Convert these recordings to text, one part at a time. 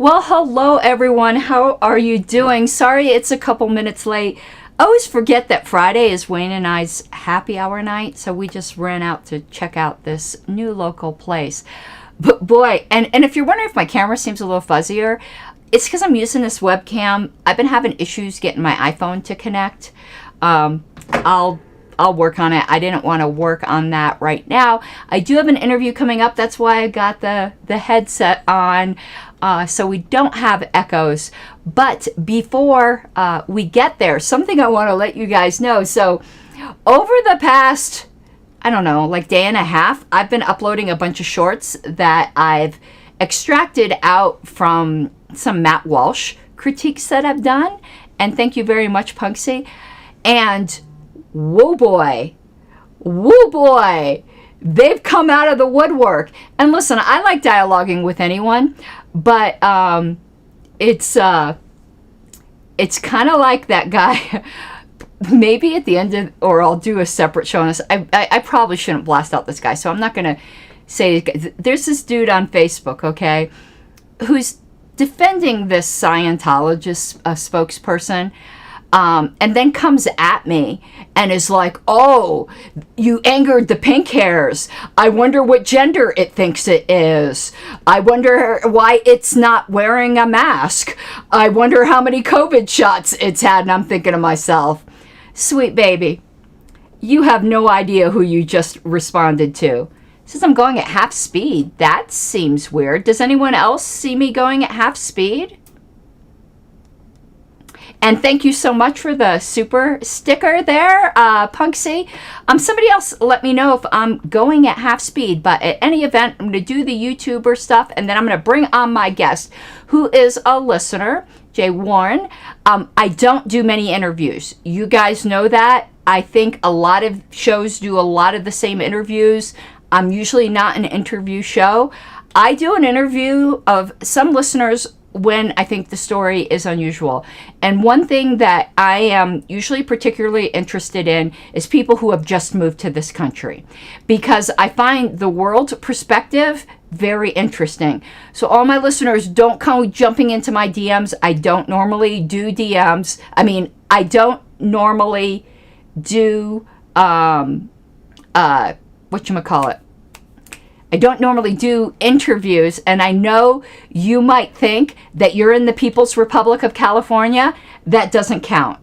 Well, hello everyone. How are you doing? Sorry it's a couple minutes late. I always forget that Friday is Wayne and I's happy hour night, so we just ran out to check out this new local place. But boy, and if you're wondering if my camera seems a little fuzzier, it's because I'm using this webcam. I've been having issues getting my iPhone to connect. I'll work on it. I didn't want to work on that right now. I do have an interview coming up. That's why I got the headset on, so we don't have echoes. But before we get there, something I want to let you guys know. So over the past, I don't know, like day and a half, I've been uploading a bunch of shorts that I've extracted out from some Matt Walsh critiques that I've done. And thank you very much, Punksy. And woo boy, they've come out of the woodwork. And listen, I like dialoguing with anyone, but it's kind of like that guy. Maybe at the end of, or I'll do a separate show on this. I probably shouldn't blast out this guy, so I'm not gonna say. There's this dude on Facebook, okay, who's defending this Scientologist spokesperson. And then comes at me and is like, oh, you angered the pink hairs. I wonder what gender it thinks it is. I wonder why it's not wearing a mask. I wonder how many COVID shots it's had. And I'm thinking to myself, sweet baby, you have no idea who you just responded to. Says I'm going at half speed. That seems weird. Does anyone else see me going at half speed? And thank you so much for the super sticker there, Punksy. Somebody else let me know if I'm going at half speed. But at any event, I'm going to do the YouTuber stuff. And then I'm going to bring on my guest, who is a listener, Jay Warren. I don't do many interviews. You guys know that. I think a lot of shows do a lot of the same interviews. I'm usually not an interview show. I do an interview of some listeners when I think the story is unusual. And one thing that I am usually particularly interested in is people who have just moved to this country, because I find the world perspective very interesting. So all my listeners, don't come jumping into my DMs. I don't normally do DMs. I mean, I don't normally do whatchamacallit. I don't normally do interviews, and I know you might think that you're in the People's Republic of California. That doesn't count.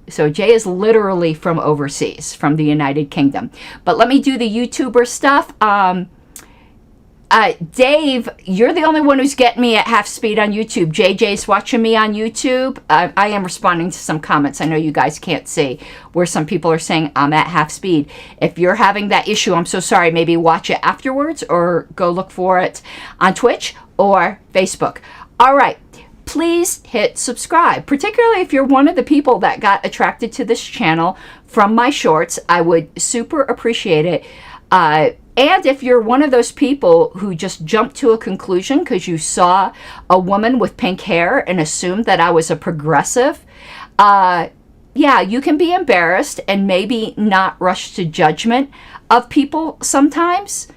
So Jay is literally from overseas, from the United Kingdom. But let me do the YouTuber stuff. Dave, you're the only one who's getting me at half speed on YouTube. JJ's watching me on YouTube. I am responding to some comments I know you guys can't see, where some people are saying I'm at half speed. If you're having that issue, I'm so sorry. Maybe watch it afterwards or go look for it on Twitch or Facebook. All right. Please hit subscribe, particularly if you're one of the people that got attracted to this channel from my shorts. I would super appreciate it. And if you're one of those people who just jumped to a conclusion because you saw a woman with pink hair and assumed that I was a progressive, yeah, you can be embarrassed and maybe not rush to judgment of people sometimes.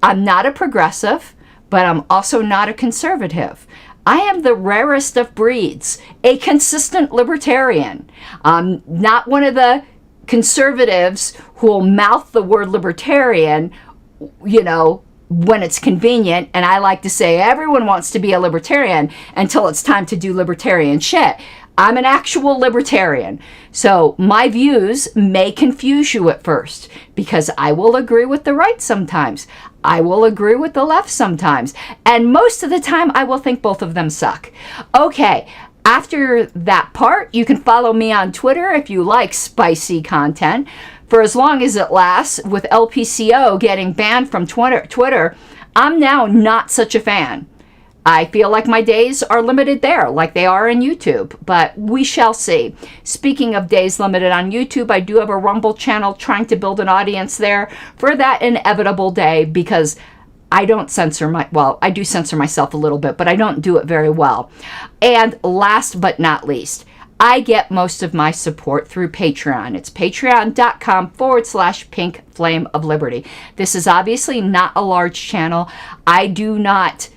I'm not a progressive, but I'm also not a conservative. I am the rarest of breeds, a consistent libertarian. I'm not one of the conservatives who will mouth the word libertarian, you know, when it's convenient. And I like to say everyone wants to be a libertarian until it's time to do libertarian shit. I'm an actual libertarian. So my views may confuse you at first, because I will agree with the right sometimes. I will agree with the left sometimes. And most of the time I will think both of them suck. Okay. After that part, you can follow me on Twitter if you like spicy content. For as long as it lasts, with LPCO getting banned from Twitter, I'm now not such a fan. I feel like my days are limited there, like they are in YouTube, but we shall see. Speaking of days limited on YouTube, I do have a Rumble channel trying to build an audience there for that inevitable day, because I don't censor I do censor myself a little bit, but I don't do it very well. And last but not least, I get most of my support through Patreon. It's patreon.com/Pink Flame of Liberty. This is obviously not a large channel. I do not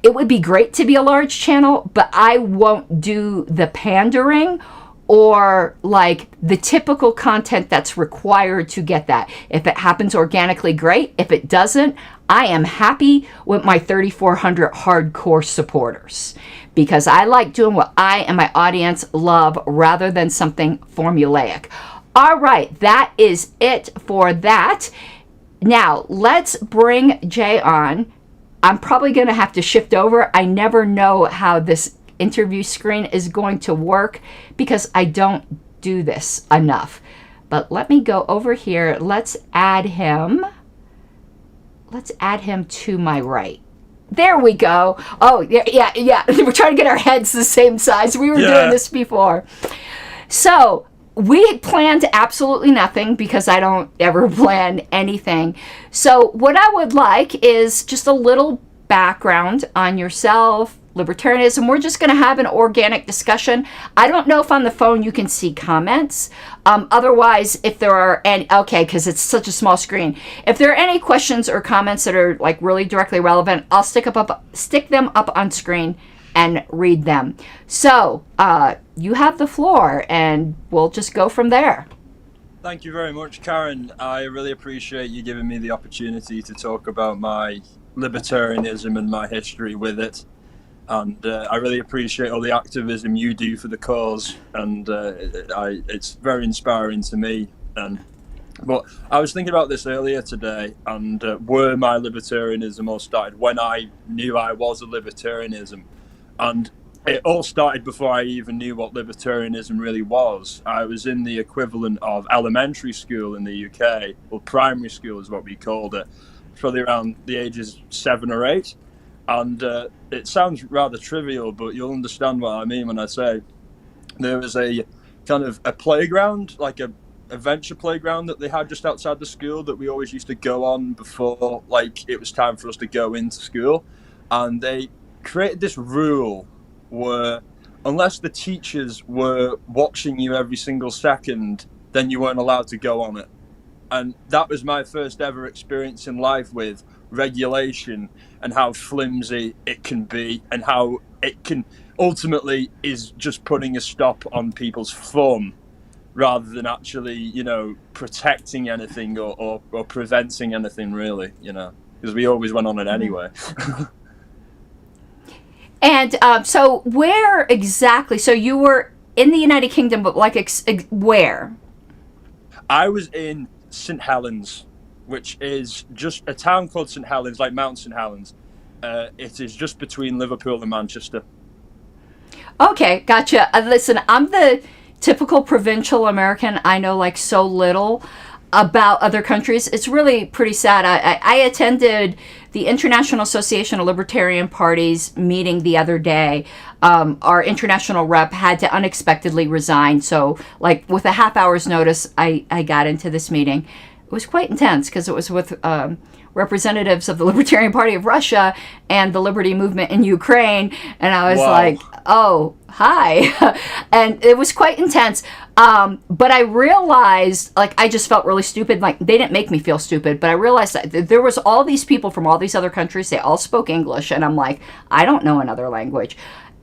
it would be great to be a large channel, but I won't do the pandering or like the typical content that's required to get that. If it happens organically, great. If it doesn't, I am happy with my 3,400 hardcore supporters, because I like doing what I and my audience love rather than something formulaic. All right, that is it for that. Now, let's bring Jay on. I'm probably going to have to shift over. I never know how this interview screen is going to work because I don't do this enough. But let me go over here. Let's add him. Let's add him to my right. There we go. Oh, yeah. We're trying to get our heads the same size. We were doing this before. So we planned absolutely nothing because I don't ever plan anything. So what I would like is just a little background on yourself, Libertarianism. We're just going to have an organic discussion. I don't know if on the phone you can see comments. Otherwise, if there are any, okay, because it's such a small screen. If there are any questions or comments that are like really directly relevant, I'll stick them up on screen and read them. So you have the floor, and we'll just go from there. Thank you very much, Karen. I really appreciate you giving me the opportunity to talk about my libertarianism and my history with it. And I really appreciate all the activism you do for the cause, and it's very inspiring to me. But I was thinking about this earlier today, and where my libertarianism all started, when I knew I was a libertarianism. And it all started before I even knew what libertarianism really was. I was in the equivalent of elementary school in the UK, or primary school is what we called it, probably around the ages 7 or 8. And it sounds rather trivial, but you'll understand what I mean when I say there was a kind of a playground, like a adventure playground that they had just outside the school that we always used to go on before like it was time for us to go into school. And they created this rule where unless the teachers were watching you every single second, then you weren't allowed to go on it. And that was my first ever experience in life with regulation and how flimsy it can be, and how it can ultimately is just putting a stop on people's fun rather than actually, you know, protecting anything or preventing anything really, you know, because we always went on it anyway. And so where exactly, so you were in the United Kingdom, but like where? I was in St. Helens, which is just a town called St. Helens, like Mount St. Helens. It is just between Liverpool and Manchester. Okay, gotcha. Listen, I'm the typical provincial American. I know like so little about other countries. It's really pretty sad. I attended the International Association of Libertarian Parties meeting the other day. Our international rep had to unexpectedly resign. So like with a half hour's notice, I got into this meeting. It was quite intense because it was with representatives of the Libertarian Party of Russia and the Liberty Movement in Ukraine. And I was like, oh, hi. And it was quite intense. But I realized, like, I just felt really stupid. Like, they didn't make me feel stupid, but I realized that there was all these people from all these other countries. They all spoke English. And I'm like, I don't know another language.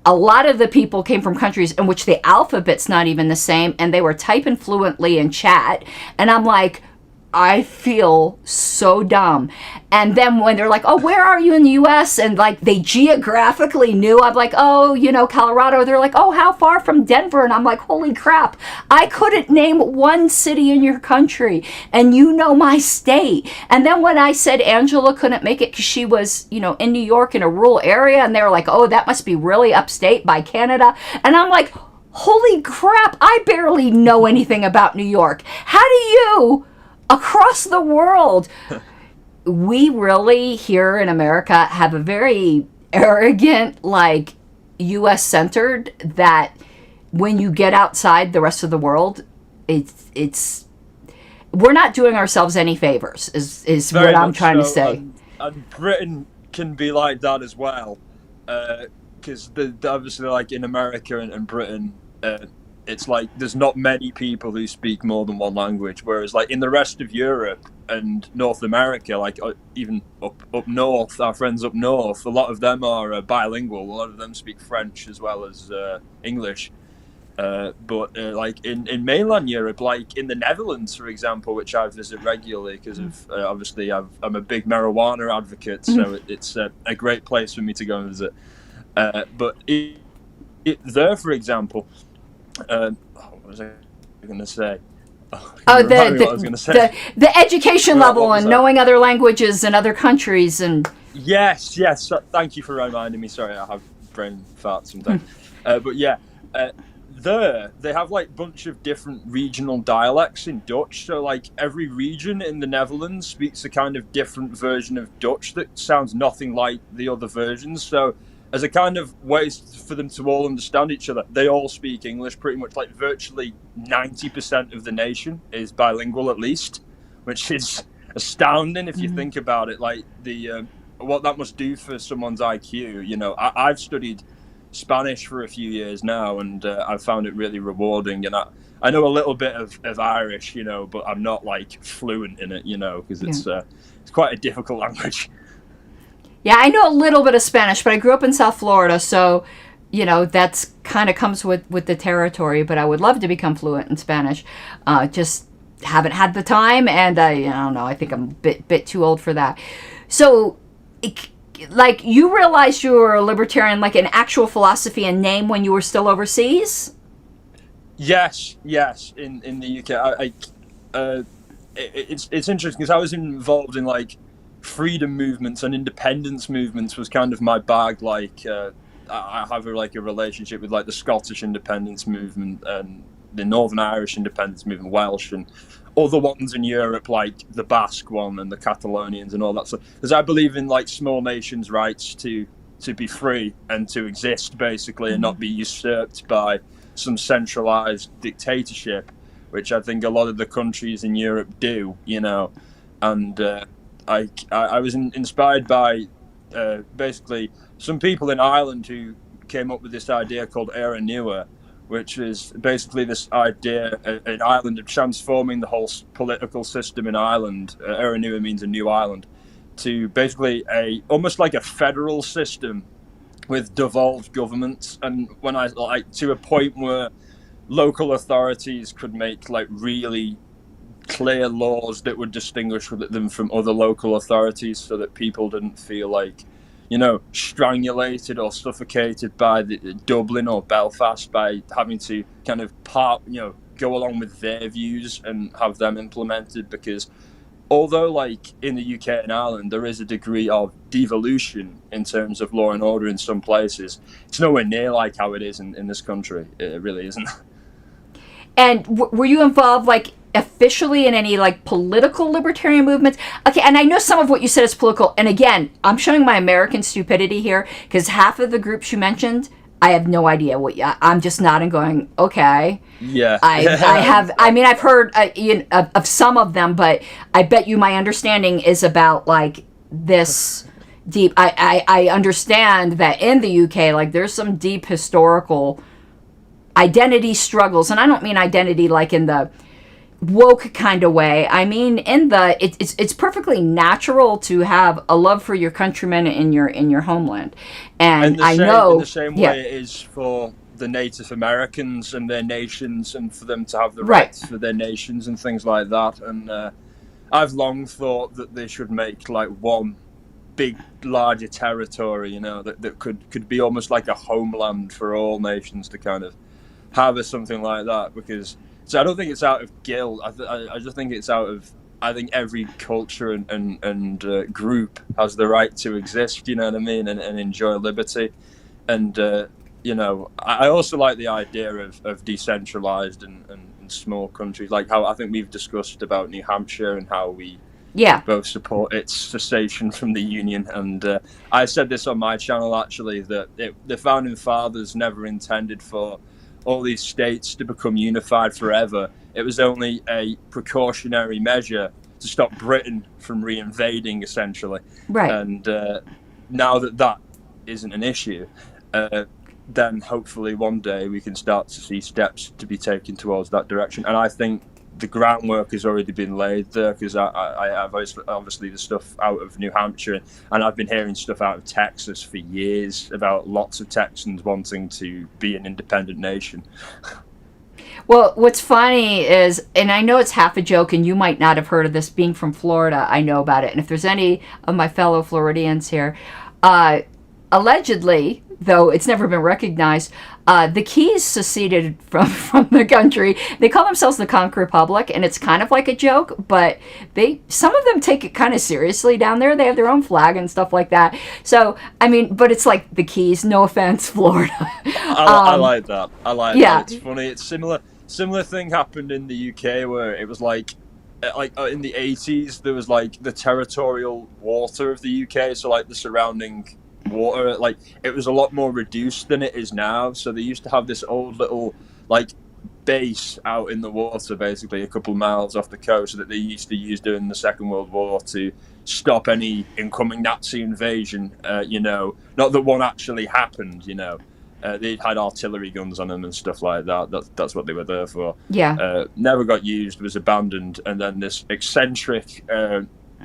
A lot of the people came from countries in which the alphabet's not even the same, and they were typing fluently in chat. And I'm like, I feel so dumb. And then when they're like, oh, where are you in the US? And like they geographically knew, I'm like, oh, you know, Colorado. They're like, oh, how far from Denver? And I'm like, holy crap, I couldn't name one city in your country. And you know my state. And then when I said Angela couldn't make it because she was, you know, in New York in a rural area, and they were like, oh, that must be really upstate by Canada. And I'm like, holy crap, I barely know anything about New York. How do you... across the world, we really here in America have a very arrogant, like U.S. centered, that when you get outside the rest of the world, it's we're not doing ourselves any favors. Is what I'm trying to say. And Britain can be like that as well, because obviously, like in America and Britain. it's like there's not many people who speak more than one language, whereas like in the rest of Europe and North America, like even up north, our friends up north, a lot of them are bilingual. A lot of them speak French as well as English. But like in mainland Europe, like in the Netherlands, for example, which I visit regularly because of obviously I'm a big marijuana advocate, so it's a great place for me to go and visit. But there, for example, what was I going to say? The education level and knowing other languages and other countries and. Yes. Thank you for reminding me. Sorry, I have brain fart sometimes. But yeah. There they have like a bunch of different regional dialects in Dutch, so like every region in the Netherlands speaks a kind of different version of Dutch that sounds nothing like the other versions. So as a kind of way for them to all understand each other, they all speak English pretty much. Like virtually 90% of the nation is bilingual at least, which is astounding if you think about it. Like the what that must do for someone's IQ. You know, I've studied Spanish for a few years now, and I've found it really rewarding. And I know a little bit of Irish, you know, but I'm not like fluent in it, you know, because it's quite a difficult language. Yeah, I know a little bit of Spanish, but I grew up in South Florida, so you know that's kind of comes with the territory. But I would love to become fluent in Spanish. Just haven't had the time, and I don't know. I think I'm a bit too old for that. So. Like, you realized you were a libertarian, like an actual philosophy and name when you were still overseas? Yes. In the UK, it's interesting because I was involved in like freedom movements and independence movements was kind of my bag. Like, I have a relationship with like the Scottish independence movement and the Northern Irish independence movement, Welsh, and other ones in Europe, like the Basque one and the Catalonians and all that stuff. Because I believe in like small nations' rights to be free and to exist, basically, and not be usurped by some centralized dictatorship, which I think a lot of the countries in Europe do, you know. And I was inspired by basically some people in Ireland who came up with this idea called Éire Nua, which is basically this idea in Ireland of transforming the whole political system in Ireland. Éire Nua means a new island, to basically almost like a federal system with devolved governments. And when I like to a point where local authorities could make like really clear laws that would distinguish them from other local authorities, so that people didn't feel like, you know, strangulated or suffocated by Dublin or Belfast by having to kind of go along with their views and have them implemented. Because although like in the UK and Ireland there is a degree of devolution in terms of law and order in some places, it's nowhere near like how it is in this country. It really isn't. And were you involved like officially in any like political libertarian movements? Okay, and I know some of what you said is political, and again, I'm showing my American stupidity here, because half of the groups you mentioned, I have no idea what. I'm just nodding, going, okay. Yeah. I have. I mean, I've heard of some of them, but I bet you my understanding is about like this deep. I understand that in the UK, like there's some deep historical identity struggles, and I don't mean identity like in the woke kind of way. I mean, in the it's perfectly natural to have a love for your countrymen in your homeland, and I know in the same way it is for the Native Americans and their nations, and for them to have the rights for their nations and things like that. And I've long thought that they should make like one big, larger territory, you know, that could be almost like a homeland for all nations to kind of have something like that. Because so I don't think it's out of guilt. I just think it's out of, I think every culture and group has the right to exist, you know what I mean, and enjoy liberty. And, you know, I also like the idea of decentralized and small countries, like how I think we've discussed about New Hampshire and how we both support its cessation from the Union. And I said this on my channel, actually, that the Founding Fathers never intended for all these states to become unified forever. It was only a precautionary measure to stop Britain from reinvading, essentially. Right. And now that isn't an issue, then hopefully one day we can start to see steps to be taken towards that direction. And I think the groundwork has already been laid there, because I have obviously the stuff out of New Hampshire, and I've been hearing stuff out of Texas for years about lots of Texans wanting to be an independent nation. Well, what's funny is, and I know it's half a joke, and you might not have heard of this, being from Florida, I know about it. And if there's any of my fellow Floridians here, allegedly, though it's never been recognized, the Keys seceded from the country. They call themselves the Conch Republic, and it's kind of like a joke, but some of them take it kind of seriously down there. They have their own flag and stuff like that. So, I mean, but it's like the Keys, no offense, Florida. I like that. I like that. It's funny. It's similar thing happened in the UK, where it was like in the 80s, there was like the territorial water of the UK, so like the surrounding water, like it was a lot more reduced than it is now. So they used to have this old little like base out in the water, basically a couple of miles off the coast, that they used to use during the Second World War to stop any incoming Nazi invasion. Not that one actually happened, they had artillery guns on them and stuff like that. That's what they were there for. Yeah. Never got used, was abandoned, and then this eccentric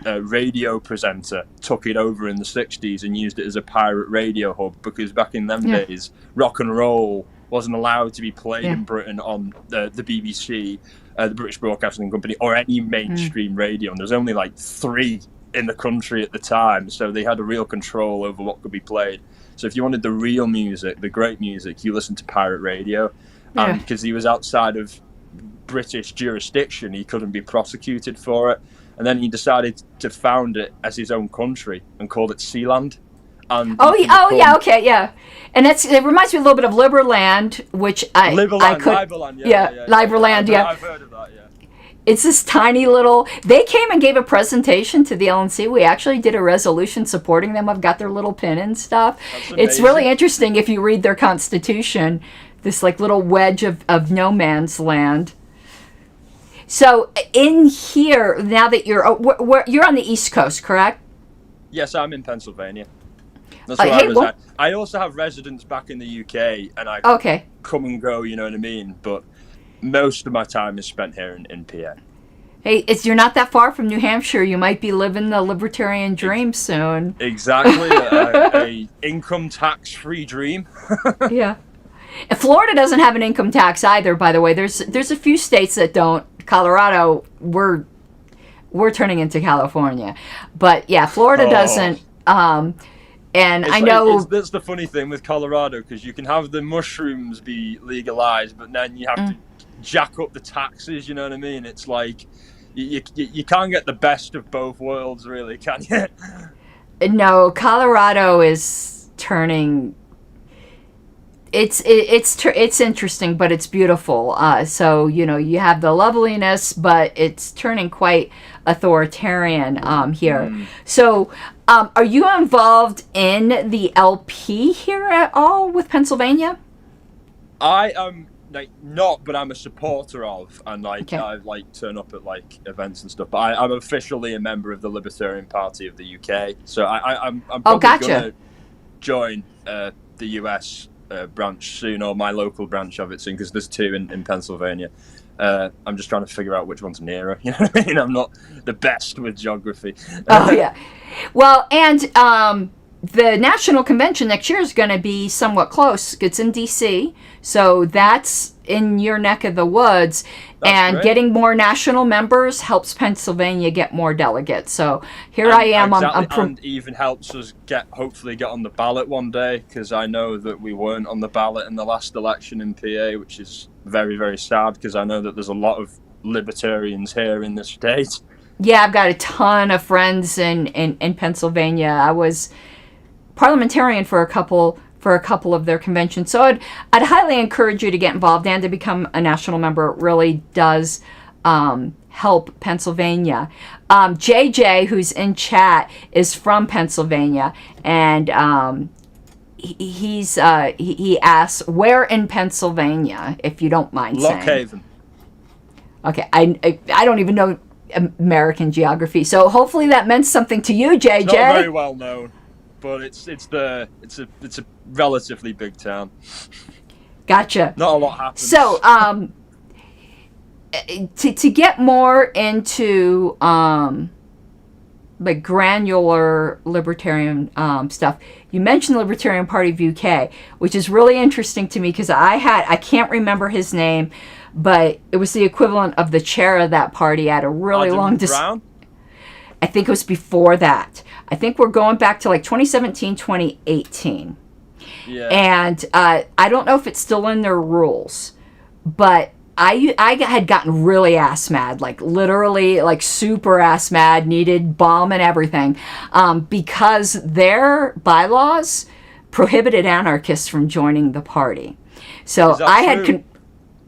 radio presenter took it over in the 60s and used it as a pirate radio hub, because back in them days, rock and roll wasn't allowed to be played in Britain on the BBC, the British Broadcasting Company, or any mainstream radio. And there's only like 3 in the country at the time, so they had a real control over what could be played. So if you wanted the real music, the great music, you listened to pirate radio. And because he was outside of British jurisdiction, he couldn't be prosecuted for it. And then he decided to found it as his own country and called it Sealand. And and it reminds me a little bit of Liberland, which Liberland, Liberland, I've heard of that, yeah. It's this tiny little... They came and gave a presentation to the LNC. We actually did a resolution supporting them. I've got their little pin and stuff. It's really interesting if you read their constitution, this like little wedge of no man's land. So in here, now that you're on the East Coast, correct? Yes, I'm in Pennsylvania. That's where I reside. I also have residence back in the UK, and I come and go, you know what I mean? But most of my time is spent here in PA. Hey, you're not that far from New Hampshire. You might be living the libertarian dream soon. Exactly, a income tax-free dream. Yeah. And Florida doesn't have an income tax either, by the way. There's a few states that don't. Colorado, we're turning into California. But yeah, Florida doesn't. And I know... That's the funny thing with Colorado, because you can have the mushrooms be legalized, but then you have to jack up the taxes, you know what I mean? It's like, you can't get the best of both worlds, really, can you? No, Colorado is turning... It's interesting, but it's beautiful. So, you have the loveliness, but it's turning quite authoritarian here. So, are you involved in the LP here at all with Pennsylvania? I am not, but I'm a supporter of, and I turn up at events and stuff. But I'm officially a member of the Libertarian Party of the UK. So I'm probably going to join the US branch soon, or my local branch of it soon, because there's 2 in Pennsylvania. I'm just trying to figure out which one's nearer. You know what I mean? I'm not the best with geography. Oh yeah. Well, and the National Convention next year is going to be somewhat close. It's in DC, so that's in your neck of the woods. That's great. Getting more national members helps Pennsylvania get more delegates. So here I am. Exactly, and even helps us hopefully get on the ballot one day, because I know that we weren't on the ballot in the last election in PA, which is very, very sad, because I know that there's a lot of libertarians here in the state. Yeah, I've got a ton of friends in Pennsylvania. I was parliamentarian for a couple of their conventions. So I'd highly encourage you to get involved and to become a national member. It really does help Pennsylvania. JJ, who's in chat, is from Pennsylvania, and he asks, where in Pennsylvania, if you don't mind saying. Lockhaven. Okay, I don't even know American geography, so hopefully that meant something to you, JJ. It's not very well known. but it's a relatively big town. Gotcha. Not a lot happens. So, to get more into like granular libertarian stuff, you mentioned the Libertarian Party of UK, which is really interesting to me because I can't remember his name, but it was the equivalent of the chair of that party at a really long Brown? I think it was before that. I think we're going back to like 2017, 2018. Yeah. And I don't know if it's still in their rules, but I had gotten really ass mad, like literally like super ass mad, needed balm and everything, because their bylaws prohibited anarchists from joining the party. So I had,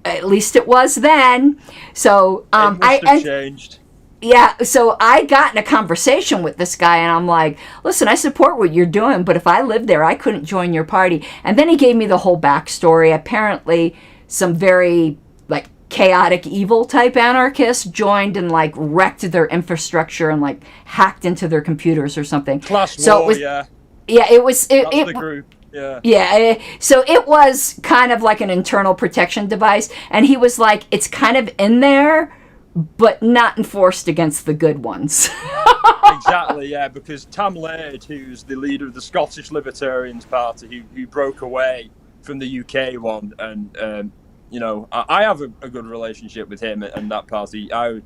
at least it was then. So it must have changed. Yeah, so I got in a conversation with this guy, and I'm like, listen, I support what you're doing, but if I lived there, I couldn't join your party. And then he gave me the whole backstory. Apparently, some very, like, chaotic, evil type anarchists joined and, like, wrecked their infrastructure and, like, hacked into their computers or something. Class war, yeah. Yeah, it was... That's the group. Yeah. Yeah, so it was kind of like an internal protection device, and he was like, it's kind of in there, but not enforced against the good ones. Exactly, yeah, because Tam Laird, who's the leader of the Scottish Libertarians Party, who broke away from the UK one, and, you know, I have a good relationship with him and that party. I've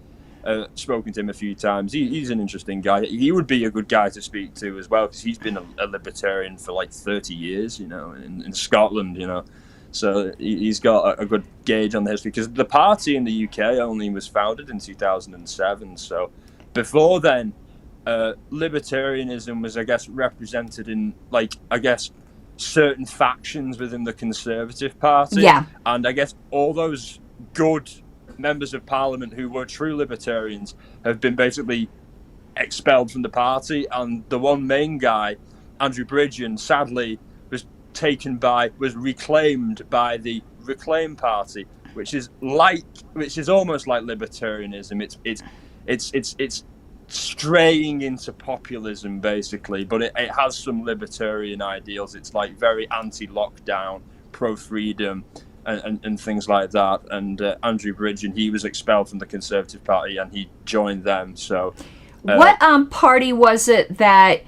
spoken to him a few times. He's an interesting guy. He would be a good guy to speak to as well, because he's been a libertarian for like 30 years, you know, in Scotland, you know. So he's got a good gauge on the history, because the party in the UK only was founded in 2007. So before then, libertarianism was, I guess, represented in, like, I guess, certain factions within the Conservative Party. Yeah. And I guess all those good members of Parliament who were true libertarians have been basically expelled from the party. And the one main guy, Andrew Bridgen, sadly, was reclaimed by the Reclaim Party, which is almost like libertarianism. It's straying into populism basically, but it has some libertarian ideals. It's like very anti-lockdown, pro-freedom, and things like that. And Andrew Bridgen, he was expelled from the Conservative Party and he joined them. So, what party was it that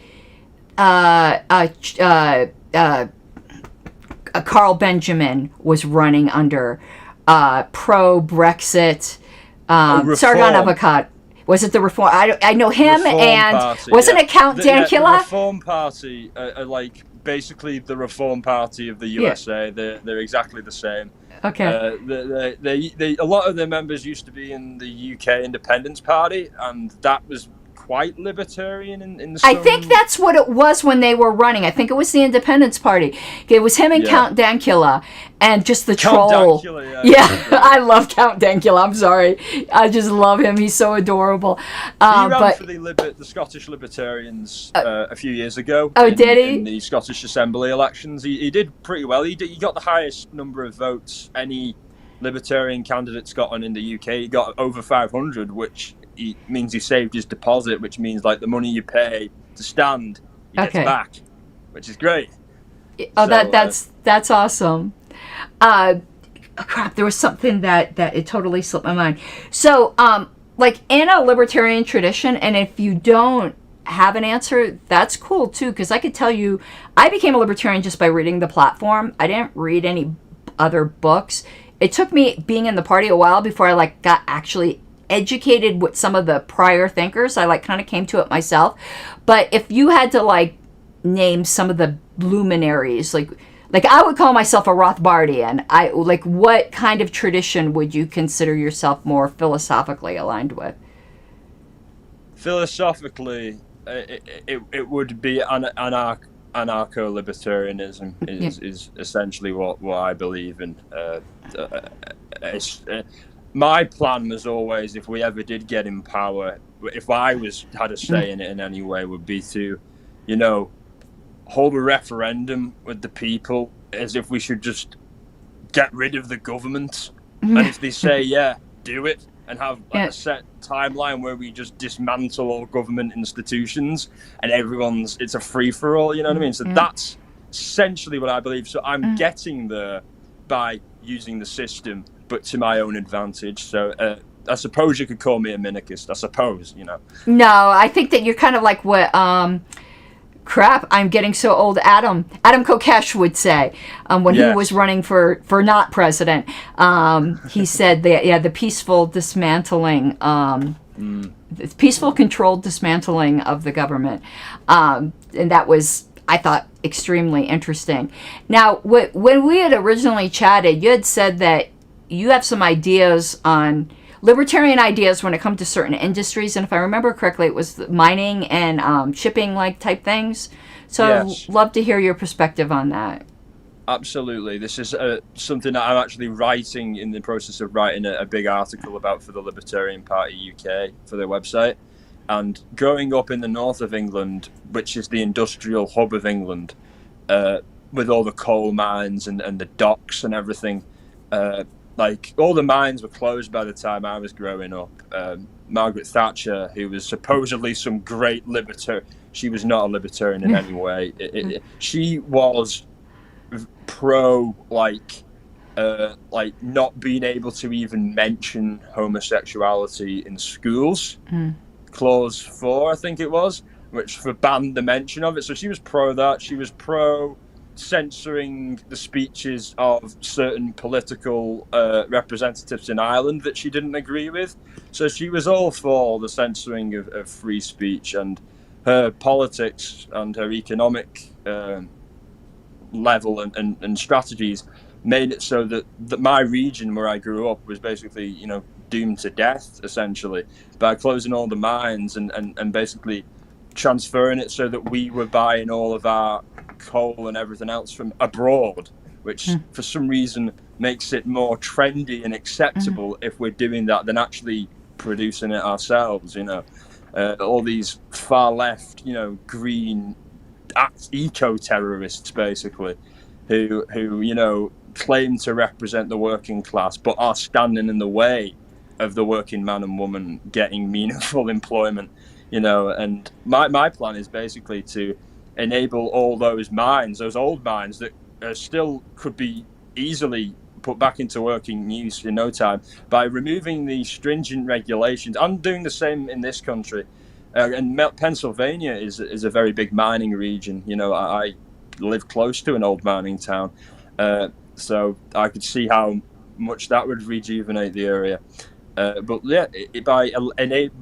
Carl Benjamin was running under? Pro-Brexit, Sargon of Akkad. Was it the Reform? I know him, Reform and Party, wasn't it Count Dankula? The Reform Party are like basically the Reform Party of the USA. Yeah. They're exactly the same. Okay. A lot of their members used to be in the UK Independence Party, and that was quite libertarian in some... I think that's what it was when they were running. I think it was the Independence Party. It was him and Count Dankula, and just the Count troll. Dankula, yeah. I love Count Dankula. I'm sorry, I just love him. He's so adorable. He ran for the Scottish Libertarians a few years ago. Oh, did he? In the Scottish Assembly elections, he did pretty well. He got the highest number of votes any Libertarian candidate's gotten in the UK. He got over 500, which means he saved his deposit, which means like the money you pay to stand, he gets back, which is great. Oh, so, that's awesome. Crap, there was something that it totally slipped my mind. So, like in a libertarian tradition, and if you don't have an answer, that's cool too, because I could tell you, I became a libertarian just by reading the platform. I didn't read any other books. It took me being in the party a while before I like got actually educated with some of the prior thinkers. I like kind of came to it myself. But if you had to like name some of the luminaries, like I would call myself a Rothbardian. What kind of tradition would you consider yourself more philosophically aligned with? Philosophically, it would be anarcho-libertarianism is essentially what I believe in. My plan was always, if we ever did get in power, if I had a say in it in any way, would be to, you know, hold a referendum with the people as if we should just get rid of the government. And if they say, yeah, do it, and have a set timeline where we just dismantle all government institutions and it's a free-for-all, you know what I mean? So that's essentially what I believe. So I'm getting there by using the system, but to my own advantage. So I suppose you could call me a minarchist, I suppose, you know. No, I think that you're kind of like what crap, I'm getting so old, Adam Kokesh would say when he was running for not president. He said that, the peaceful dismantling, the peaceful controlled dismantling of the government. And that was, I thought, extremely interesting. Now, when we had originally chatted, you had said that you have some ideas on libertarian ideas when it comes to certain industries, and if I remember correctly, it was mining and shipping like type things. So yes. I'd love to hear your perspective on that. Absolutely. This is something that I'm actually writing, in the process of writing a big article about for the Libertarian Party UK for their website. And growing up in the north of England, which is the industrial hub of England, with all the coal mines and the docks and everything, like all the mines were closed by the time I was growing up. Margaret Thatcher, who was supposedly some great libertarian, she was not a libertarian in any way. She was pro like not being able to even mention homosexuality in schools. Clause 4, I think it was, which forbanned the mention of it. So she was pro that. She was pro censoring the speeches of certain political representatives in Ireland that she didn't agree with. So she was all for the censoring of free speech, and her politics and her economic level and strategies made it so that my region where I grew up was basically, you know, doomed to death, essentially, by closing all the mines and basically transferring it so that we were buying all of our coal and everything else from abroad, which for some reason makes it more trendy and acceptable if we're doing that than actually producing it ourselves, you know. All these far left, you know, green eco-terrorists, basically, who you know, claim to represent the working class but are standing in the way of the working man and woman getting meaningful employment, you know. And my plan is basically to enable all those mines, those old mines that still could be easily put back into working use in no time, by removing the stringent regulations. I'm doing the same in this country, and Pennsylvania is a very big mining region. You know, I live close to an old mining town, so I could see how much that would rejuvenate the area. But yeah, by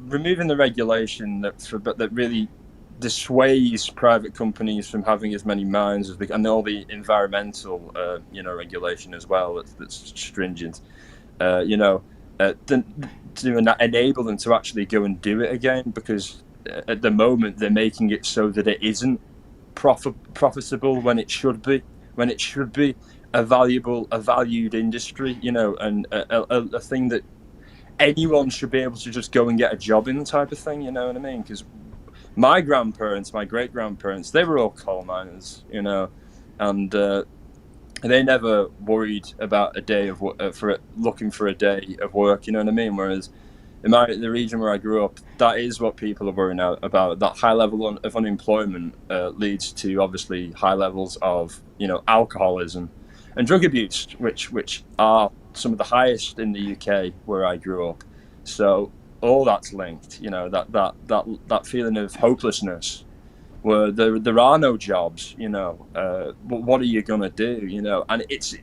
removing the regulation that really dissuades private companies from having as many mines as and all the environmental, you know, regulation as well that's stringent, you know, to enable them to actually go and do it again, because at the moment they're making it so that it isn't profitable when it should be a valued industry, you know, and a thing that anyone should be able to just go and get a job in, type of thing, you know what I mean? Because my grandparents, my great-grandparents, they were all coal miners, you know, and they never worried about a day of looking for a day of work, you know what I mean? Whereas in the region where I grew up, that is what people are worrying about. That high level of unemployment leads to obviously high levels of, you know, alcoholism and drug abuse, which are some of the highest in the UK where I grew up. So all that's linked, you know, that feeling of hopelessness, where there are no jobs, you know. What are you gonna do, you know? And it's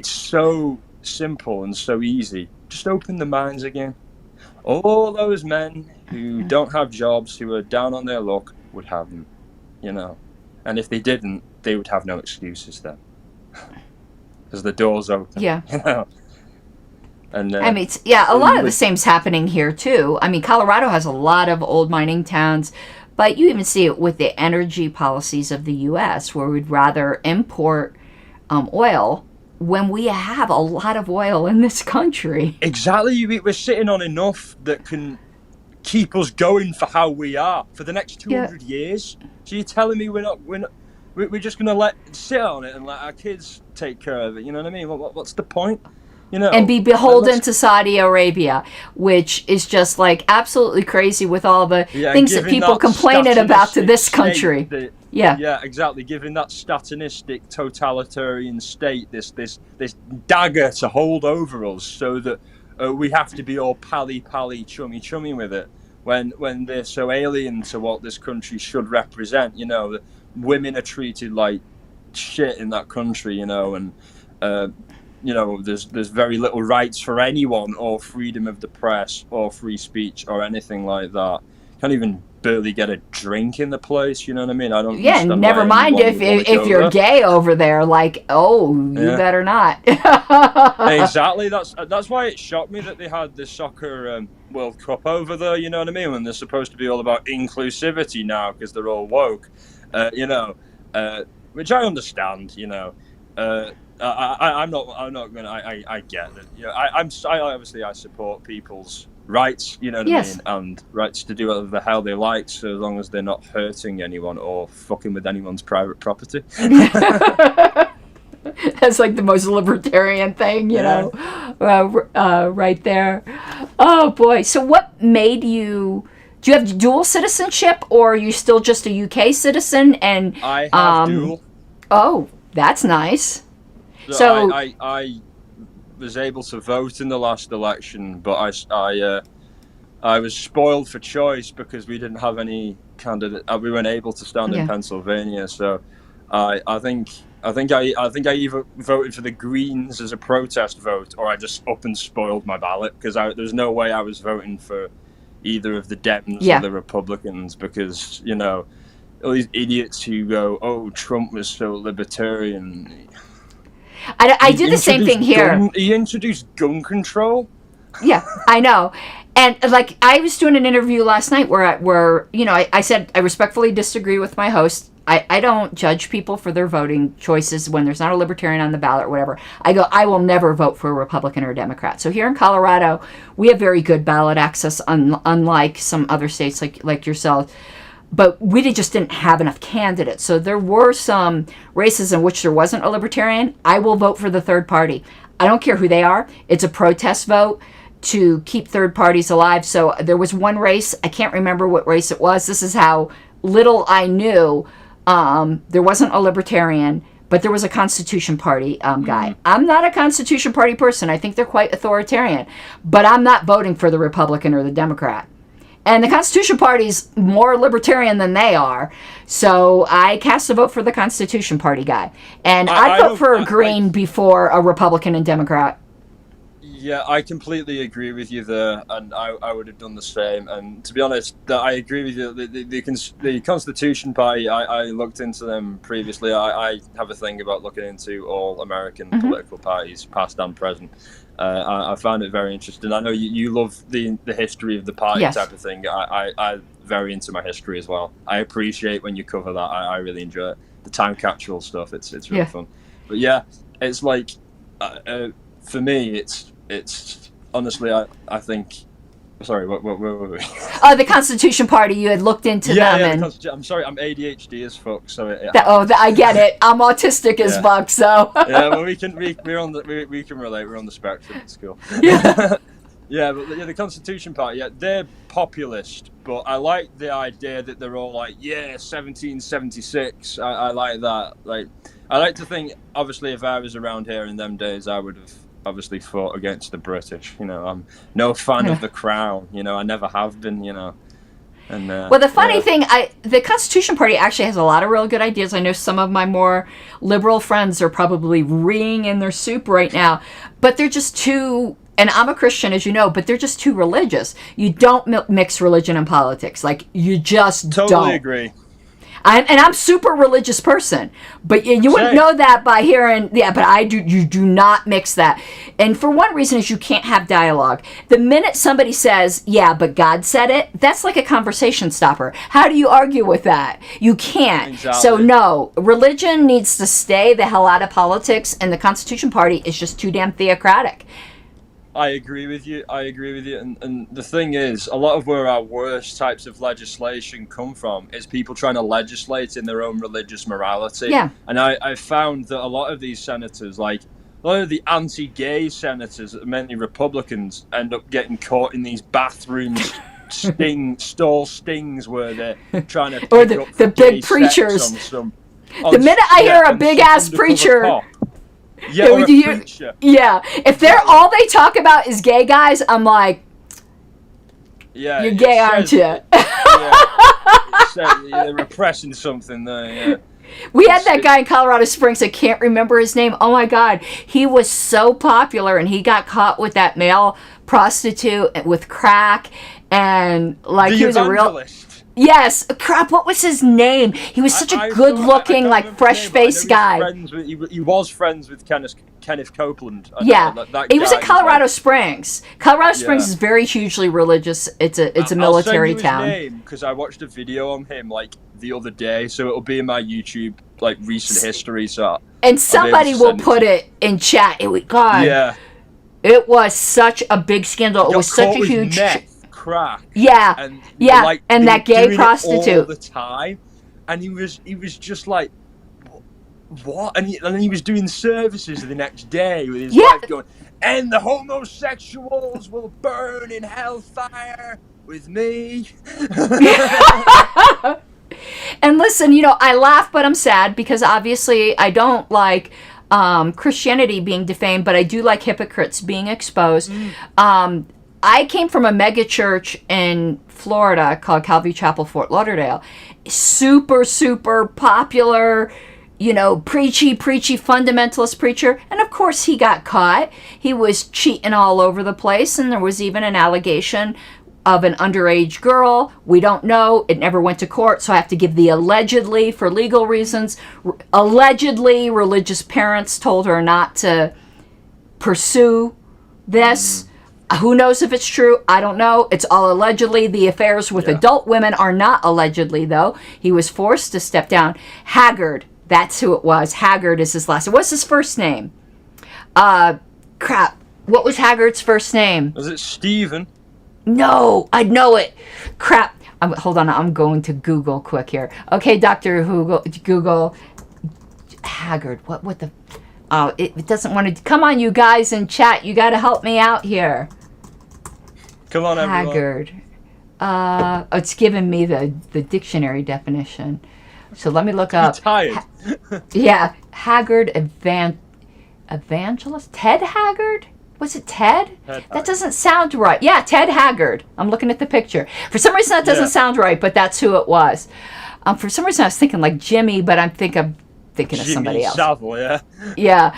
so simple and so easy. Just open the mines again. All those men who don't have jobs, who are down on their luck, would have them, you know. And if they didn't, they would have no excuses then, because the door's open. Yeah. You know? And, I mean, a lot of the same's happening here too. I mean, Colorado has a lot of old mining towns, but you even see it with the energy policies of the U.S., where we'd rather import oil when we have a lot of oil in this country. Exactly. We're sitting on enough that can keep us going for how we are for the next 200 years. So you're telling me we're just going to sit on it and let our kids take care of it? You know what I mean? What's the point? You know, and be beholden to Saudi Arabia, which is just like absolutely crazy with all the things that people complaining about to this country. Yeah, exactly. Giving that statinistic totalitarian state this dagger to hold over us, so that we have to be all pally, chummy with it. When they're so alien to what this country should represent, you know, the women are treated like shit in that country, you know, and you know, there's very little rights for anyone, or freedom of the press, or free speech, or anything like that. Can't even barely get a drink in the place. You know what I mean? I don't. Yeah, never mind if you're gay over there. Like, oh, you better not. Exactly. That's why it shocked me that they had the soccer World Cup over there. You know what I mean? When they're supposed to be all about inclusivity now because they're all woke. You know, which I understand. You know. I'm not gonna. I get it. You know, I obviously support people's rights. You know what I mean, and rights to do whatever the hell they like, so as long as they're not hurting anyone or fucking with anyone's private property. That's like the most libertarian thing, you know, right there. Oh boy! So what made you? Do you have dual citizenship, or are you still just a UK citizen? And I have dual. Oh, that's nice. So I was able to vote in the last election, but I was spoiled for choice because we didn't have any candidate. We weren't able to stand in Pennsylvania, so I think I either voted for the Greens as a protest vote, or I just up and spoiled my ballot because there's no way I was voting for either of the Dems or the Republicans, because, you know, all these idiots who go, oh, Trump was so libertarian. I do the same thing here. He introduced gun control. Yeah, I know. And like, I was doing an interview last night where you know, I said I respectfully disagree with my host. I don't judge people for their voting choices when there's not a libertarian on the ballot or whatever. I go, I will never vote for a Republican or a Democrat. So here in Colorado, we have very good ballot access, unlike some other states like yourself. But we just didn't have enough candidates. So there were some races in which there wasn't a libertarian. I will vote for the third party. I don't care who they are. It's a protest vote to keep third parties alive. So there was one race. I can't remember what race it was. This is how little I knew. There wasn't a libertarian, but there was a Constitution Party guy. I'm not a Constitution Party person. I think they're quite authoritarian. But I'm not voting for the Republican or the Democrat. And the Constitution Party's more libertarian than they are. So I cast a vote for the Constitution Party guy. And I'd vote for a Green before a Republican and Democrat. Yeah, I completely agree with you there, and I would have done the same. And to be honest, I agree with you. The Constitution Party, I looked into them previously. I have a thing about looking into all American political parties, past and present. I found it very interesting. I know you love the history of the party type of thing. I'm very into my history as well. I appreciate when you cover that. I really enjoy it. The time capsule stuff, it's really fun. But yeah, it's like, for me, it's honestly, I think. Sorry, where were we? The Constitution Party. You had looked into them. Yeah, I'm sorry, I'm ADHD as fuck. So I get it. I'm autistic as fuck. So yeah, well, we can relate. We're on the spectrum. It's cool. Yeah. Yeah, but the Constitution Party, they're populist, but I like the idea that they're all like, 1776. I like that. Like, I like to think, obviously, if I was around here in them days, I would have obviously fought against the British. You know, I'm no fan of the Crown. You know, I never have been. You know, and well, the funny thing, the Constitution Party actually has a lot of real good ideas. I know some of my more liberal friends are probably reeing in their soup right now, but they're just too. And I'm a Christian, as you know, but they're just too religious. You don't mix religion and politics. Like, you just don't. Totally agree. And I'm a super religious person, but you wouldn't know that by hearing, but I do. You do not mix that. And for one reason is you can't have dialogue. The minute somebody says, but God said it, that's like a conversation stopper. How do you argue with that? You can't. Exactly. So no, religion needs to stay the hell out of politics, and the Constitution Party is just too damn theocratic. I agree with you. And the thing is, a lot of where our worst types of legislation come from is people trying to legislate in their own religious morality. Yeah. And I found that a lot of these senators, like lot of the anti-gay senators, mainly Republicans, end up getting caught in these bathrooms stall stings where they're trying to pick or up the gay big preachers. sex on The minute I hear a big ass preacher, yeah, or a preacher. Yeah, if they're all they talk about is gay guys, I'm like, yeah, you're gay, aren't you? Yeah, they're repressing something there. Yeah. We had that guy in Colorado Springs. I can't remember his name. Oh my God, he was so popular, and he got caught with that male prostitute with crack, and like he was evangelist. Yes, crap. What was his name? He was such a good-looking, like fresh-faced guy. He was friends with Kenneth Copeland. He was in Colorado Springs. Colorado Springs is very hugely religious. It's a military town. I'll send you his name because I watched a video on him like the other day, so it'll be in my YouTube like recent history. So and somebody will put it in chat. God, yeah, it was such a big scandal. It was such a huge. Crack. Yeah, and that gay prostitute all the time, and he was just like, what? And he was doing services the next day with his wife going, and the homosexuals will burn in hellfire with me. And listen, I laugh, but I'm sad because obviously I don't like Christianity being defamed, but I do like hypocrites being exposed. I came from a mega church in Florida called Calvary Chapel, Fort Lauderdale. Super, super popular, preachy fundamentalist preacher. And of course he got caught. He was cheating all over the place. And there was even an allegation of an underage girl. We don't know. It never went to court. So I have to give the allegedly for legal reasons. Allegedly, religious parents told her not to pursue this. Who knows if it's true? I don't know. It's all allegedly. The affairs with adult women are not allegedly, though. He was forced to step down. Haggard, that's who it was. Haggard is his last name. What's his first name? Crap. What was Haggard's first name? Was it Stephen? No, I know it. Crap. Hold on. I'm going to Google quick here. Okay, Dr. Google. Haggard. What the... Oh, it doesn't want to... Come on, you guys in chat. You got to help me out here. Come on, everyone. Haggard. It's giving me the dictionary definition. So let me look up. Tired. Haggard evangelist? Ted Haggard? Was it Ted? That doesn't sound right. Yeah, Ted Haggard. I'm looking at the picture. For some reason, that doesn't sound right, but that's who it was. For some reason, I was thinking like Jimmy, but I'm thinking of somebody else. Savile, yeah.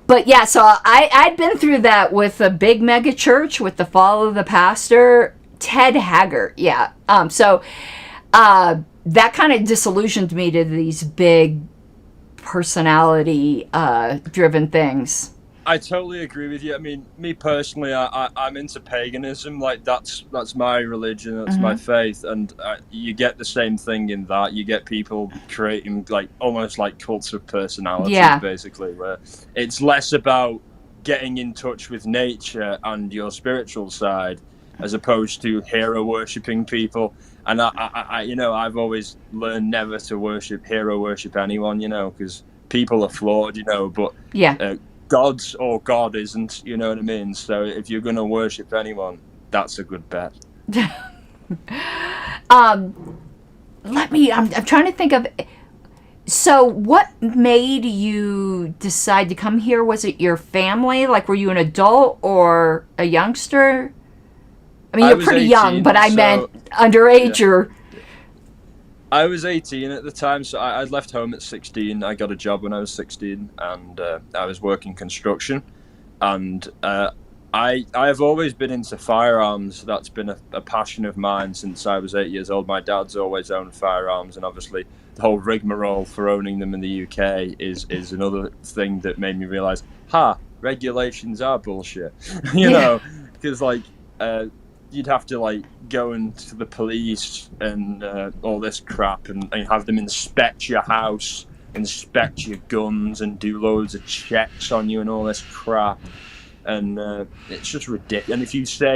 But yeah, so I'd been through that with a big mega church with the fall of the pastor, Ted Haggard. Yeah. That kind of disillusioned me to these big personality driven things. I totally agree with you. I mean, me personally, I'm into paganism. Like that's my religion. That's my faith, and you get the same thing in that. You get people creating like almost like cults of personality, basically, where it's less about getting in touch with nature and your spiritual side, as opposed to hero worshipping people. And I've always learned never to hero worship anyone, because people are flawed, but God's or God isn't, you know what I mean? So if you're going to worship anyone, that's a good bet. I'm trying to think of, so what made you decide to come here? Was it your family? Like, were you an adult or a youngster? I mean, you're pretty 18, young, but I meant underage or... I was 18 at the time, so I left home at 16. I got a job when I was 16, and I was working construction. And I have always been into firearms. That's been a passion of mine since I was 8 years old. My dad's always owned firearms, and obviously the whole rigmarole for owning them in the UK is another thing that made me realise, regulations are bullshit. you know, because you'd have to go into the police and all this crap and have them inspect your house, inspect your guns, and do loads of checks on you and all this crap. And it's just ridiculous. And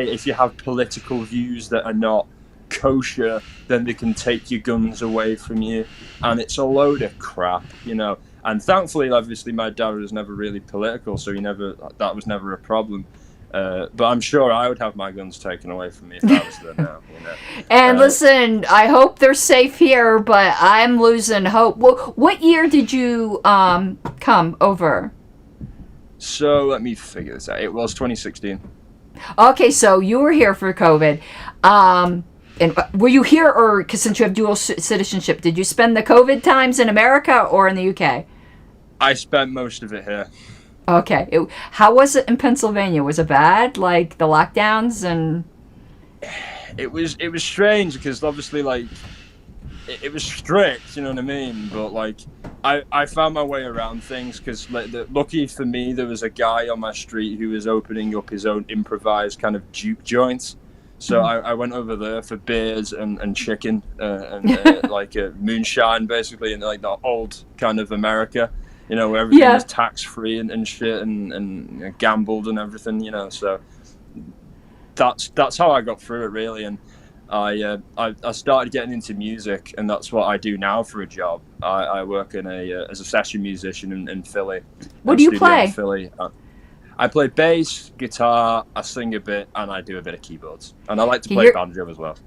if you have political views that are not kosher, then they can take your guns away from you. And it's a load of crap, And thankfully, obviously, my dad was never really political, so that was never a problem. But I'm sure I would have my guns taken away from me if I was there now. And listen, I hope they're safe here, but I'm losing hope. Well, what year did you come over? So let me figure this out. It was 2016. Okay, so you were here for COVID. And were you here, or because since you have dual citizenship, did you spend the COVID times in America or in the UK? I spent most of it here. Okay. How was it in Pennsylvania? Was it bad? Like the lockdowns and... It was strange because obviously like it was strict, you know what I mean? But like I found my way around things because lucky for me there was a guy on my street who was opening up his own improvised kind of juke joints. So I went over there for beers and chicken and like moonshine basically in like the old kind of America, you know, where everything was tax free and shit and gambled and everything, you know. So that's how I got through it really, and I started getting into music, and that's what I do now for a job. I work as a session musician in Philly. What do you play? In Philly. I play bass, guitar, I sing a bit, and I do a bit of keyboards. And I like to play banjo as well.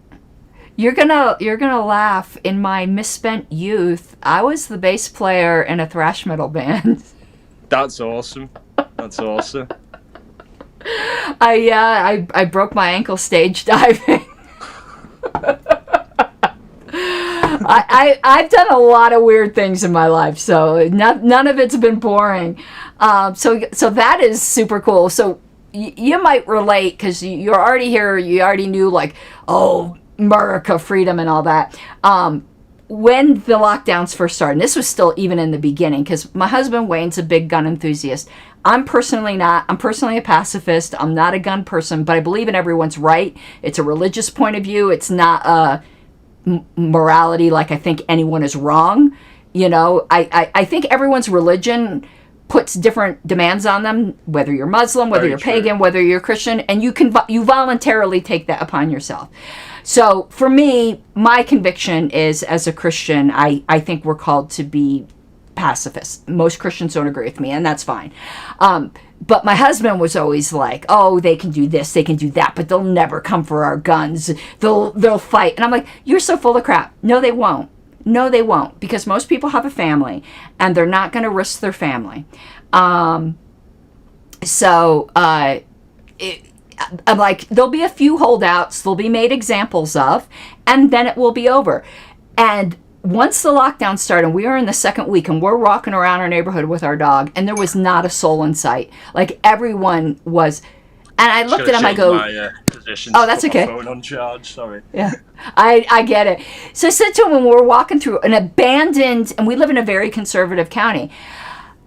You're gonna laugh. In my misspent youth, I was the bass player in a thrash metal band. That's awesome. That's awesome. I broke my ankle stage diving. I've done a lot of weird things in my life, so none of it's been boring. So that is super cool. So you might relate because you're already here. You already knew like, oh, America, freedom, and all that. When the lockdowns first started, and this was still even in the beginning, because my husband Wayne's a big gun enthusiast. I'm personally not. I'm personally a pacifist. I'm not a gun person, but I believe in everyone's right. It's a religious point of view. It's not a morality like I think anyone is wrong. You know, I think everyone's religion puts different demands on them, whether you're Muslim, whether you're pagan, whether you're Christian, and you voluntarily take that upon yourself. So for me, my conviction is, as a Christian, I think we're called to be pacifists. Most Christians don't agree with me, and that's fine. But my husband was always like, oh, they can do this, they can do that, but they'll never come for our guns. They'll fight. And I'm like, you're so full of crap. No, they won't. No, they won't, because most people have a family, and they're not going to risk their family. I'm like, there'll be a few holdouts, they'll be made examples of, and then it will be over. And once the lockdown started, we were in the second week, and we're walking around our neighborhood with our dog, and there was not a soul in sight. Like, everyone was... And I looked at him, I go... Oh, that's okay. Phone on charge, sorry. Yeah, I get it. So I said to him when we were walking through an abandoned... And we live in a very conservative county.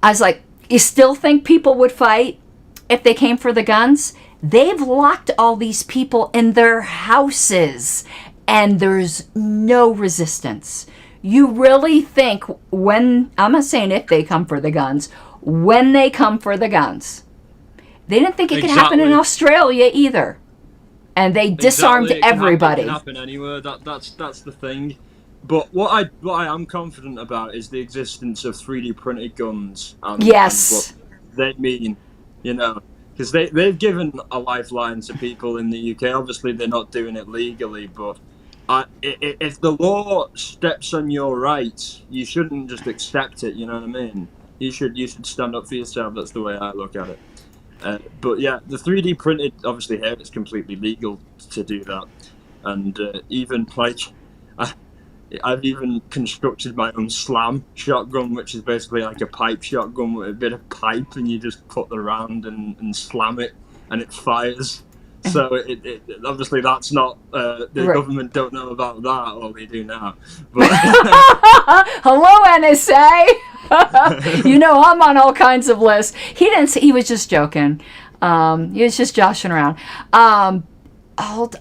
I was like, you still think people would fight if they came for the guns? They've locked all these people in their houses, and there's no resistance. You really think when, I'm not saying if they come for the guns, when they come for the guns. They didn't think it could happen in Australia either. And they disarmed everybody. It can happen anywhere. That's the thing. But what I am confident about is the existence of 3D printed guns and what they mean, you know. Because they've given a lifeline to people in the UK. Obviously, they're not doing it legally, but if the law steps on your rights, you shouldn't just accept it. You know what I mean? You should stand up for yourself. That's the way I look at it. But yeah, the 3D printed, obviously here it's completely legal to do that, and even like I've even constructed my own slam shotgun, which is basically like a pipe shotgun with a bit of pipe, and you just put the round and slam it, and it fires. So it obviously that's not the government don't know about that, or they do now. But hello, NSA. You know I'm on all kinds of lists. He didn't. He was just joking. He was just joshing around. I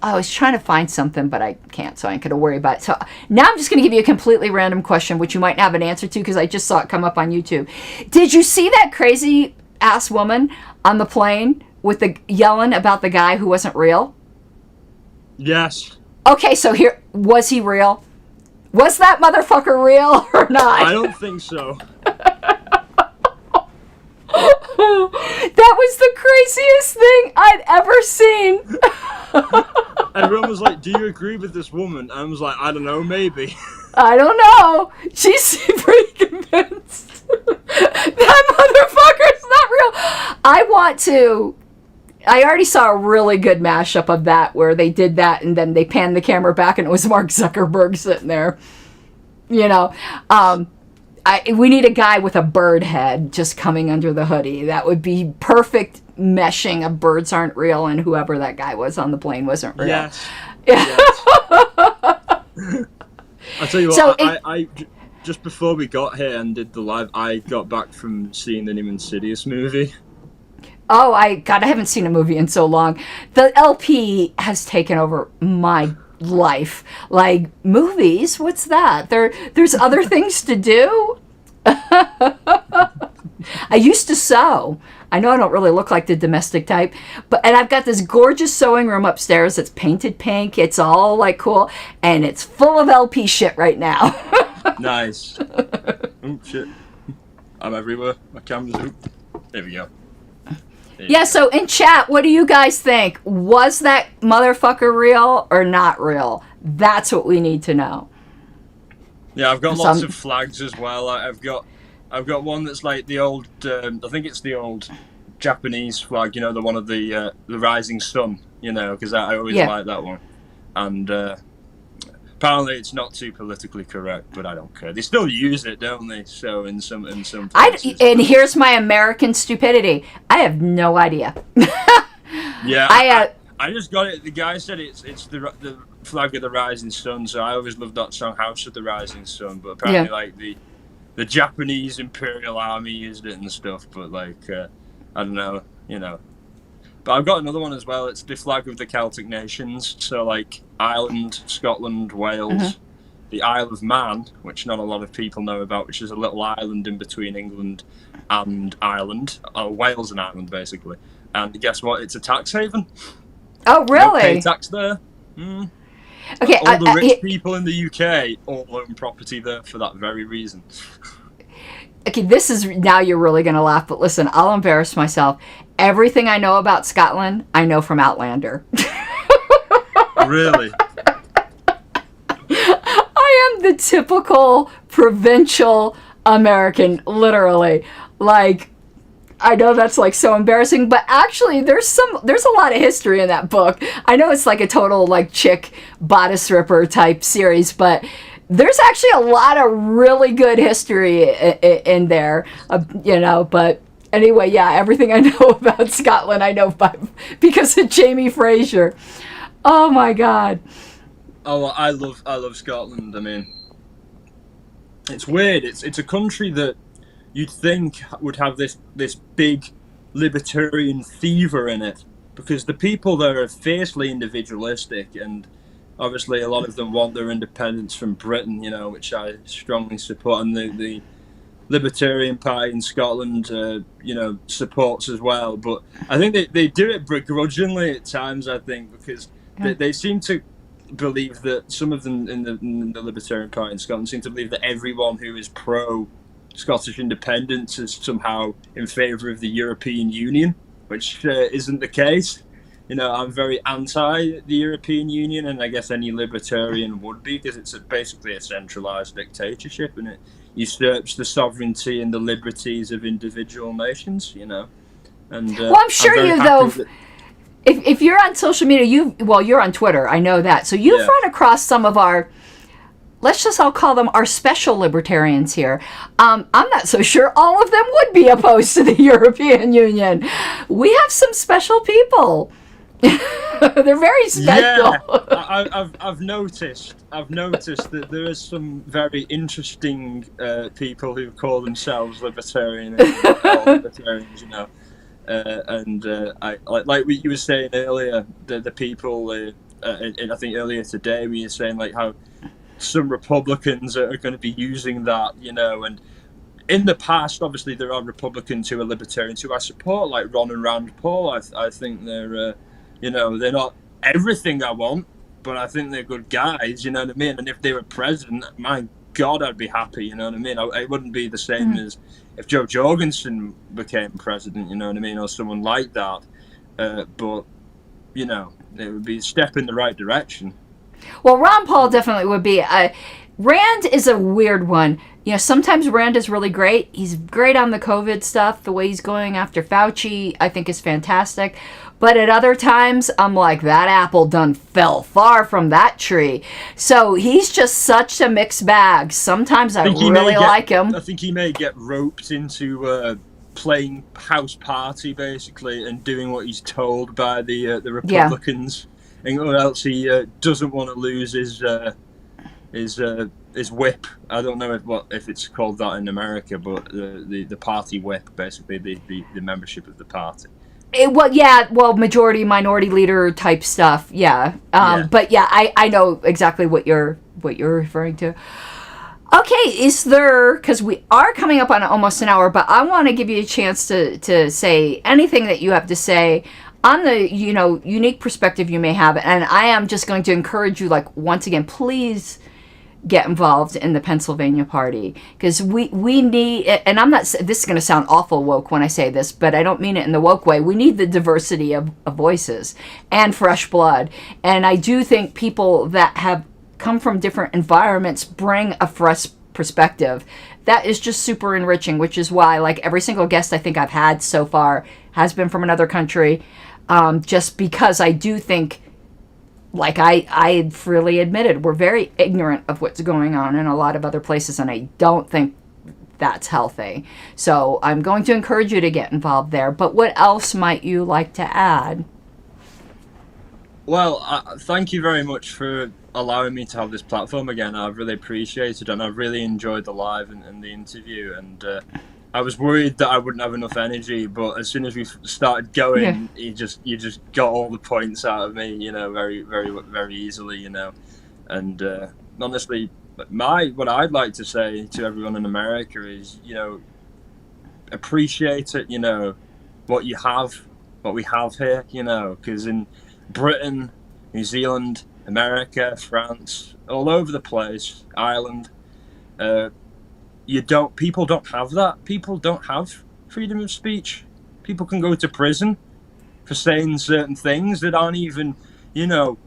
was trying to find something, but I can't, so I ain't going to worry about it. So now I'm just going to give you a completely random question, which you might not have an answer to because I just saw it come up on YouTube. Did you see that crazy ass woman on the plane with the yelling about the guy who wasn't real? Yes. Okay, so here, was he real? Was that motherfucker real or not? I don't think so. That was the craziest thing I'd ever seen. Everyone was like, "Do you agree with this woman?" I was like, "I don't know, maybe." I don't know. She seemed pretty convinced. That motherfucker's not real. I already saw a really good mashup of that where they did that and then they panned the camera back and it was Mark Zuckerberg sitting there. You know, we need a guy with a bird head just coming under the hoodie. That would be perfect meshing of birds aren't real and whoever that guy was on the plane wasn't real. Yes. Yes. I tell you what, So I just before we got here and did the live, I got back from seeing the new Insidious movie. Oh, I haven't seen a movie in so long. The LP has taken over my life. Like, movies? What's that? There's other things to do? I used to sew. I know I don't really look like the domestic type, and I've got this gorgeous sewing room upstairs that's painted pink. It's all like cool, and it's full of LP shit right now. Nice. Oh shit! I'm everywhere. My camera's. Oop. There we go. Yeah, so in chat, what do you guys think? Was that motherfucker real or not real? That's what we need to know. Yeah, I've got lots of flags as well. I've got one that's like the old. I think it's the old Japanese flag. You know, the one of the rising sun. You know, because I always like that one. And apparently, it's not too politically correct, but I don't care. They still use it, don't they? So in some places. And here's my American stupidity. I have no idea. Yeah, I just got it. The guy said it's the flag of the rising sun. So I always loved that song, House of the Rising Sun. But apparently, like the Japanese Imperial Army used it and stuff. But like, I don't know, you know. But I've got another one as well. It's the flag of the Celtic nations. So like Ireland, Scotland, Wales, the Isle of Man, which not a lot of people know about, which is a little island in between England and Ireland, or Wales and Ireland basically. And guess what? It's a tax haven. Oh, really? You don't pay tax there. Mm. Okay. All the rich people in the UK all own property there for that very reason. Okay, this is, now you're really going to laugh, but listen, I'll embarrass myself. Everything I know about Scotland, I know from Outlander. Really? I am the typical provincial American, literally. Like, I know that's like so embarrassing, but actually there's a lot of history in that book. I know it's like a total like chick bodice ripper type series, but there's actually a lot of really good history in there, you know, but anyway, yeah, everything I know about Scotland, I know because of Jamie Fraser. Oh my God. Oh, I love Scotland. I mean, it's weird. It's a country that you'd think would have this big libertarian fever in it, because the people there are fiercely individualistic, and obviously a lot of them want their independence from Britain, you know, which I strongly support, and the Libertarian Party in Scotland, you know, supports as well. But I think they do it begrudgingly at times, I think, because they seem to believe that, some of them in the Libertarian Party in Scotland seem to believe that everyone who is pro-Scottish independence is somehow in favour of the European Union, which isn't the case. You know, I'm very anti the European Union, and I guess any libertarian would be, because it's basically a centralised dictatorship, and it usurps the sovereignty and the liberties of individual nations, you know. And well, I'm sure you, though, if you're on social media, you're on Twitter, I know that. So you've run across some of our, let's just all call them our special libertarians here. I'm not so sure all of them would be opposed to the European Union. We have some special people. They're very special. Yeah, I've noticed that there is some very interesting people who call themselves libertarian or libertarians, you know. I like what you were saying earlier, the people, and I think earlier today we were saying like how some Republicans are going to be using that, you know, and in the past, obviously, there are Republicans who are libertarians who I support, like Ron and Rand Paul. I think they're, you know, they're not everything I want, but I think they're good guys, you know what I mean? And if they were president, my God, I'd be happy. You know what I mean? It wouldn't be the same as if Joe Jorgensen became president. You know what I mean, or someone like that. But you know, it would be a step in the right direction. Well, Ron Paul definitely would be. Rand is a weird one. You know, sometimes Rand is really great. He's great on the COVID stuff. The way he's going after Fauci, I think, is fantastic. But at other times, I'm like, that apple done fell far from that tree. So he's just such a mixed bag. Sometimes I really like him. I think he may get roped into playing house party, basically, and doing what he's told by the Republicans. Yeah. Or else he doesn't want to lose his whip. I don't know if it's called that in America, but the party whip, basically the membership of the party. Majority minority leader type stuff. Yeah. But yeah, I know exactly what you're referring to. Okay, because we are coming up on almost an hour, but I want to give you a chance to say anything that you have to say on the unique perspective you may have, and I am just going to encourage you, like, once again, please get involved in the Pennsylvania Party, because we need, and this is going to sound awful woke when I say this, but I don't mean it in the woke way. We need the diversity of voices and fresh blood, and I do think people that have come from different environments bring a fresh perspective that is just super enriching, which is why, like, every single guest I think I've had so far has been from another country, just because I do think, like I freely admitted, we're very ignorant of what's going on in a lot of other places, and I don't think that's healthy. So I'm going to encourage you to get involved there. But what else might you like to add? Well, thank you very much for allowing me to have this platform again. I've really appreciated it, and I've really enjoyed the live and the interview. And I was worried that I wouldn't have enough energy, but as soon as we started going, you just got all the points out of me, very, very, very easily, And honestly, what I'd like to say to everyone in America is, appreciate it, what we have here, because in Britain, New Zealand, America, France, all over the place, Ireland, people don't have that. People don't have freedom of speech. People can go to prison for saying certain things that aren't even,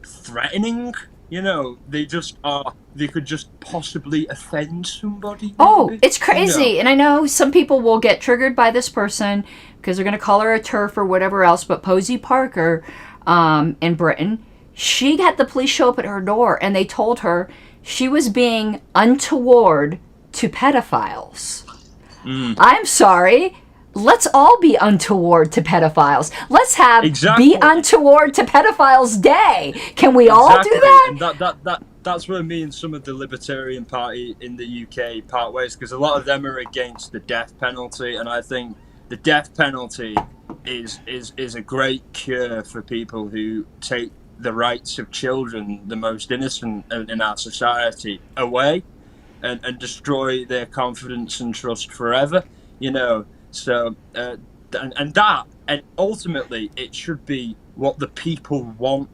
threatening. They could just possibly offend somebody. Maybe. Oh, it's crazy. And I know some people will get triggered by this person because they're going to call her a TERF or whatever else, but Posey Parker in Britain, she had the police show up at her door and they told her she was being untoward to pedophiles. I'm sorry. Let's all be untoward to pedophiles. Let's have Be Untoward to Pedophiles Day. Can we all do that? And that's where me and some of the Libertarian Party in the UK part ways, because a lot of them are against the death penalty, and I think the death penalty is a great cure for people who take the rights of children, the most innocent in our society, away. And destroy their confidence and trust forever, So, and ultimately, it should be what the people want,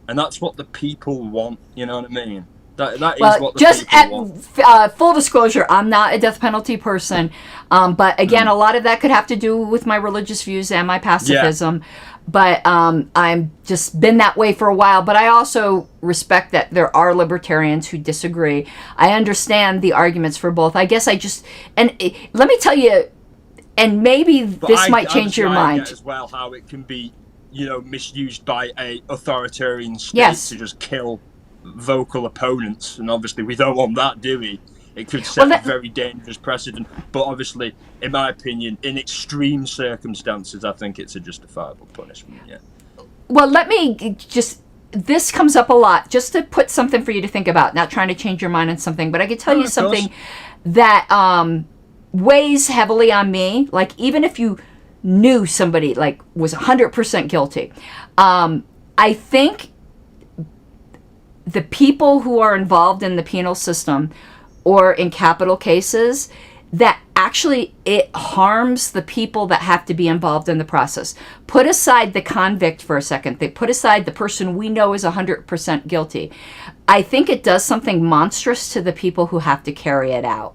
and that's what the people want. You know what I mean? That is what the people want. Full disclosure, I'm not a death penalty person, but again, a lot of that could have to do with my religious views and my pacifism. Yeah. But I'm just been that way for a while. But I also respect that there are libertarians who disagree. I understand the arguments for both. I guess let me tell you, and maybe this might change your mind. I get as well how it can be, misused by a authoritarian state to just kill vocal opponents, and obviously we don't want that, do we? It could set a very dangerous precedent, but obviously, in my opinion, in extreme circumstances, I think it's a justifiable punishment, yeah. Well, let me this comes up a lot, just to put something for you to think about, not trying to change your mind on something, but I could tell you something that weighs heavily on me, like even if you knew somebody, like, was 100% guilty, I think the people who are involved in the penal system or in capital cases, that actually it harms the people that have to be involved in the process. Put aside the convict for a second. They put aside the person we know is 100% guilty. I think it does something monstrous to the people who have to carry it out.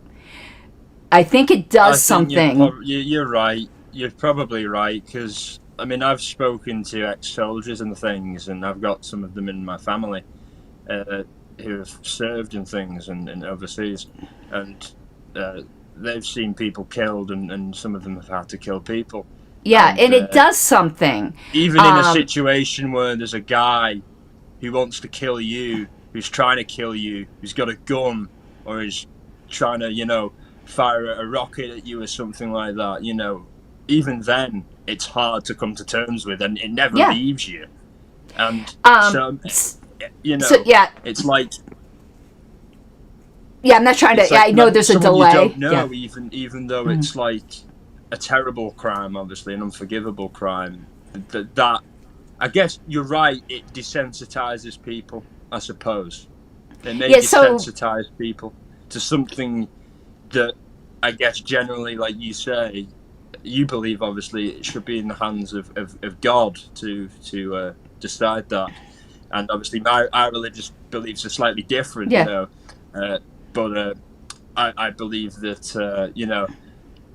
I think it does something. You're right. You're probably right, because I mean, I've spoken to ex-soldiers and things, and I've got some of them in my family who have served in things and overseas, and they've seen people killed, and some of them have had to kill people. Yeah, and it does something. Even in a situation where there's a guy who wants to kill you, who's trying to kill you, who's got a gun, or is trying to, you know, fire a rocket at you or something like that, you know, even then it's hard to come to terms with, and it never leaves you. And so, you know, it's like, I'm not trying to. Like, I know there's a delay. You don't know, even though it's like a terrible crime, obviously an unforgivable crime. That I guess you're right. It desensitizes people, I suppose. It may desensitize people to something that I guess generally, like you say, you believe obviously it should be in the hands of God to decide that, and obviously our religious beliefs are slightly different, you know, but I believe that you know,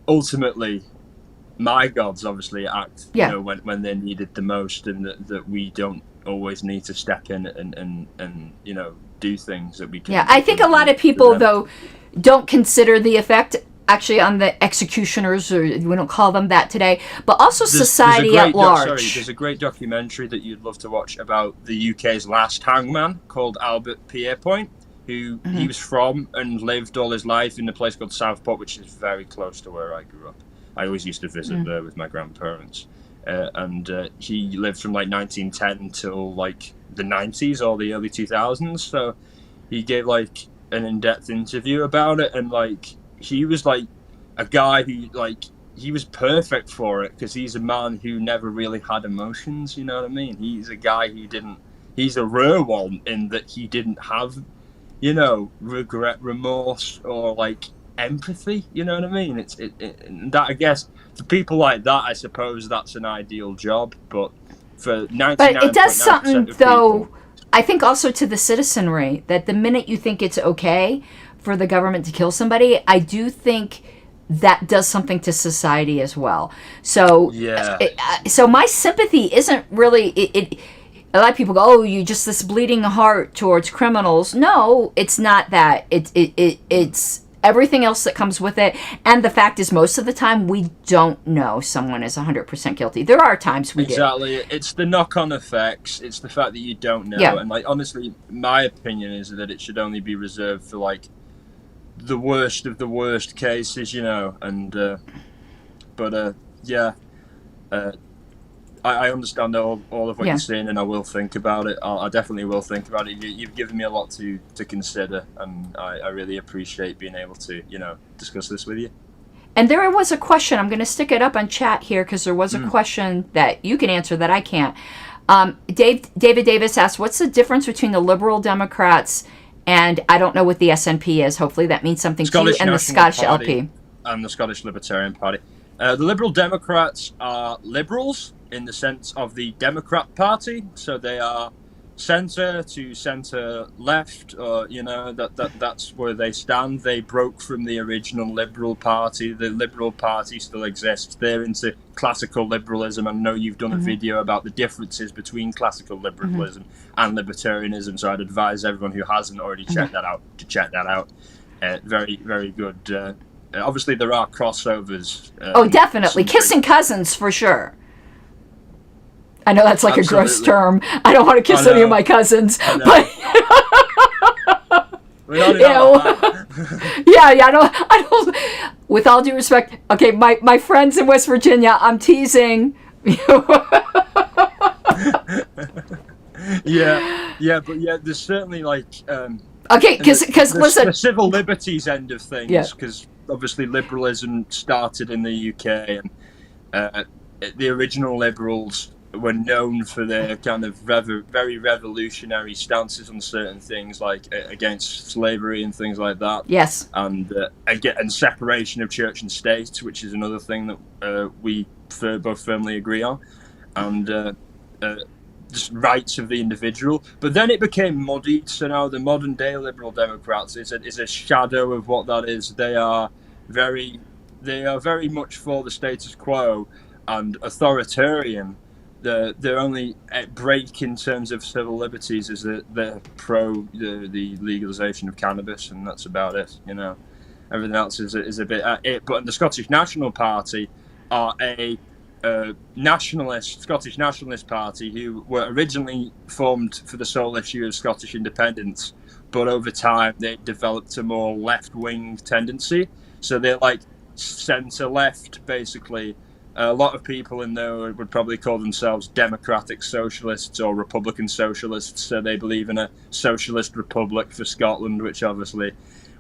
ultimately my gods obviously act, you know, when they're needed the most, and that we don't always need to step in and you know, do things that we can. I think a lot of people though don't consider the effect actually on the executioners, or we don't call them that today, but also society at large. There's a great documentary that you'd love to watch about the UK's last hangman called Albert Pierrepoint, who he was from and lived all his life in a place called Southport, which is very close to where I grew up. I always used to visit there with my grandparents, and he lived from like 1910 till like the 90s or the early 2000s. So he gave like an in-depth interview about it, and like he was like a guy who, like, he was perfect for it, because he's a man who never really had emotions, you know what I mean? He's a guy who he's a rare one in that he didn't have, you know, regret, remorse, or like empathy, you know what I mean? It's that, I guess, for people like that, I suppose that's an ideal job, but for 99.9% but it does something though, people, I think also to the citizenry, that the minute you think it's okay for the government to kill somebody, I do think that does something to society as well. So so my sympathy isn't really a lot of people go, oh, you just this bleeding heart towards criminals. No, it's not that. It's everything else that comes with it. And the fact is, most of the time, we don't know someone is 100% guilty. There are times we do. Exactly. It's the knock-on effects. It's the fact that you don't know. And like, honestly, my opinion is that it should only be reserved for like the worst of the worst cases, you know. And I understand all of what you're saying, and I will think about it. I definitely will think about it. You've given me a lot to consider, and I really appreciate being able to, you know, discuss this with you. And there was a question. I'm going to stick it up on chat here, because there was a question that you can answer that I can't. David Davis asked, what's the difference between the Liberal Democrats and, I don't know what the SNP is, hopefully that means something to you, and the Scottish LP? And the Scottish Libertarian Party. The Liberal Democrats are liberals in the sense of the Democrat Party, so they are centre to centre left, or you know, that's where they stand. They broke from the original Liberal Party. The Liberal Party still exists. They're into classical liberalism. I know you've done a video about the differences between classical liberalism and libertarianism, so I'd advise everyone who hasn't already checked that out to check that out. Very, very good. Obviously, there are crossovers. Oh, definitely. Kissing cousins, for sure. I know that's like a gross term. I don't want to kiss any of my cousins. But we're not that. I don't. With all due respect, okay, my friends in West Virginia, I'm teasing. But there's certainly like. Okay, because listen, the civil liberties end of things, because obviously liberalism started in the UK, and the original liberals were known for their kind of very revolutionary stances on certain things, like against slavery and things like that. Yes. And separation of church and state, which is another thing that we both firmly agree on, and just rights of the individual. But then it became muddied. So now the modern day Liberal Democrats is a shadow of what that is. They are very much for the status quo and authoritarian. Their only break in terms of civil liberties is that they're pro the legalization of cannabis, and that's about it. You know, everything else is a bit it. But the Scottish National Party are a Scottish nationalist party who were originally formed for the sole issue of Scottish independence, but over time they developed a more left-wing tendency. So they're like centre-left, basically. A lot of people in there would probably call themselves democratic socialists or republican socialists. So they believe in a socialist republic for Scotland, which obviously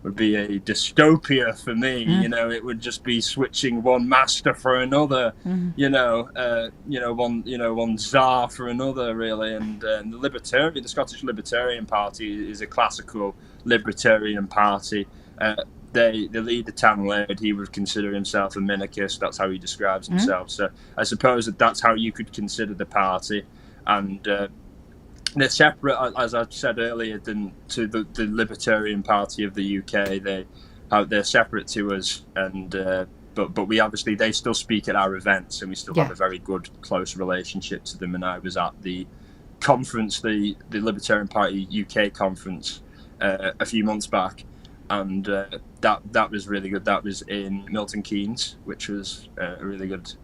would be a dystopia for me. You know, it would just be switching one master for another. One czar for another, really. And the Scottish Libertarian Party is a classical libertarian party. The leader, Tam Laird, he would consider himself a minarchist. That's how he describes himself. So I suppose that's how you could consider the party. And they're separate, as I said earlier, than to the Libertarian Party of the UK. They're separate to us, and but we obviously, they still speak at our events, and we still have a very good, close relationship to them. And I was at the conference, the Libertarian Party UK conference, a few months back. And that was really good. That was in Milton Keynes, which was a really good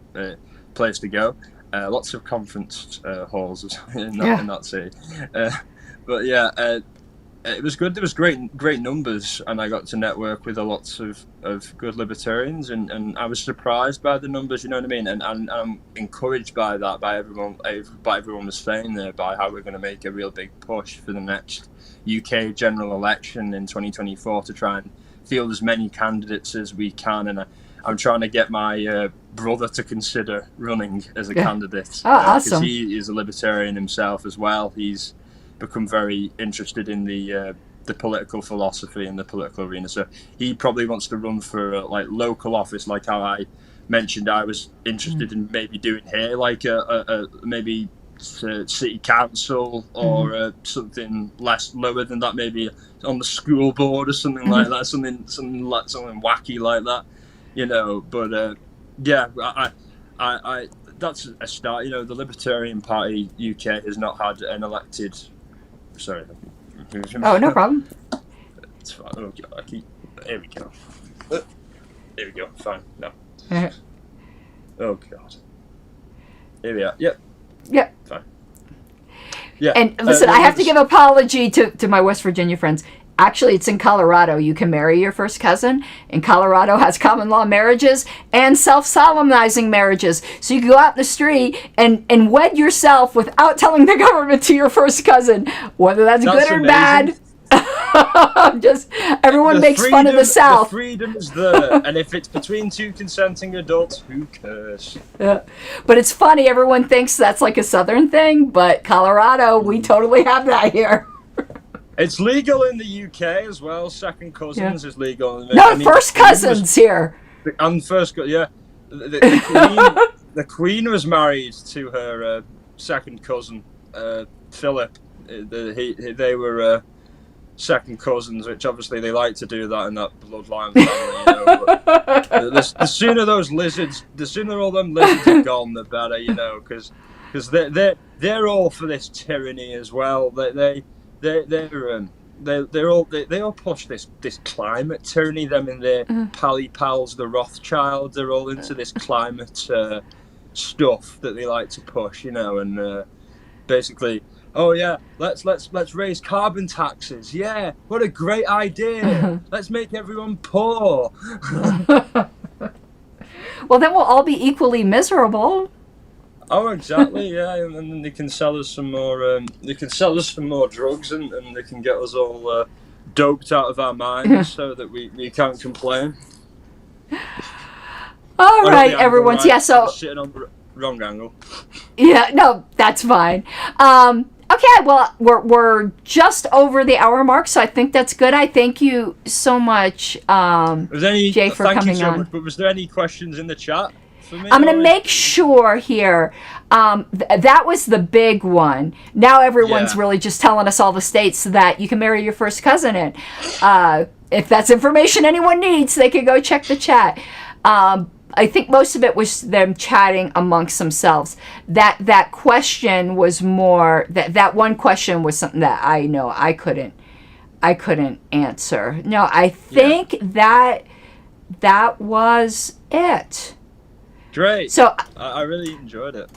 place to go. Lots of conference halls in that city. But yeah, it was good. There was great numbers, and I got to network with lots of good libertarians, and I was surprised by the numbers. You know what I mean? And I'm encouraged by that, by everyone was saying there, by how we're going to make a real big push for the next UK general election in 2024 to try and field as many candidates as we can. And I'm trying to get my brother to consider running as a candidate. Oh, awesome. Because he is a libertarian himself as well. He's become very interested in the political philosophy and the political arena. So he probably wants to run for like local office, like how I mentioned I was interested in maybe doing here, like maybe city council or something lower than that, maybe on the school board or something like that, something wacky like that, you know. But yeah, I that's a start. You know, the Libertarian Party UK has not had an elected. Sorry. Oh, no problem. It's fine. Oh God, here we go. Here we go. Fine. No. Oh God. Here we are. Yep. Yep. Fine. Yeah. And listen, I have to give apology to my West Virginia friends. Actually, it's in Colorado. You can marry your first cousin, and Colorado has common law marriages and self-solemnizing marriages. So you can go out in the street and wed yourself without telling the government to your first cousin, whether that's good or amazing. Bad. Just everyone makes fun of the South. The freedom is there, and if it's between two consenting adults, who cares? Yeah. But it's funny. Everyone thinks that's like a Southern thing, but Colorado, we totally have that here. It's legal in the UK as well. Second cousins is legal. No, first cousins here. And first, yeah, the Queen was married to her second cousin, Philip. They were second cousins, which obviously they like to do that in that bloodline family. You know, but the sooner all them lizards are gone, the better. You know, because they're all for this tyranny as well. They all push this climate tyranny. Them and their pally pals, the Rothschilds, they're all into this climate stuff that they like to push, you know, and basically, oh yeah, let's raise carbon taxes. Yeah, what a great idea. Let's make everyone poor. Well, then we'll all be equally miserable. Oh, exactly. Yeah, and then they can sell us some more. They can sell us some more drugs, and they can get us all doped out of our minds, so that we can't complain. All right, everyone. Yeah, so Wrong angle. Yeah, no, that's fine. Okay, well, we're just over the hour mark, so I think that's good. I thank you so much, Jay, for thank coming you so on. much. But was there any questions in the chat for me? I'm going to make sure here. That was the big one. Now everyone's really just telling us all the states that you can marry your first cousin in. If that's information anyone needs, they can go check the chat. I think most of it was them chatting amongst themselves. That question was more, that one question was something that I know I couldn't answer. No, I think that was it. Great. So I really enjoyed it.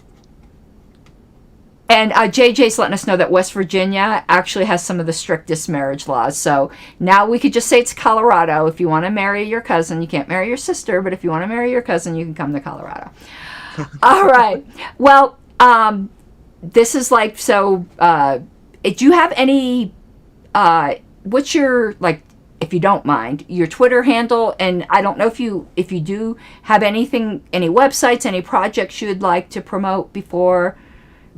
And JJ's letting us know that West Virginia actually has some of the strictest marriage laws. So now we could just say it's Colorado. If you want to marry your cousin, you can't marry your sister. But if you want to marry your cousin, you can come to Colorado. All right. Well, this is like, so do you have any, what's your, like, if you don't mind, your Twitter handle? And I don't know if you do have anything, any websites, any projects you'd like to promote before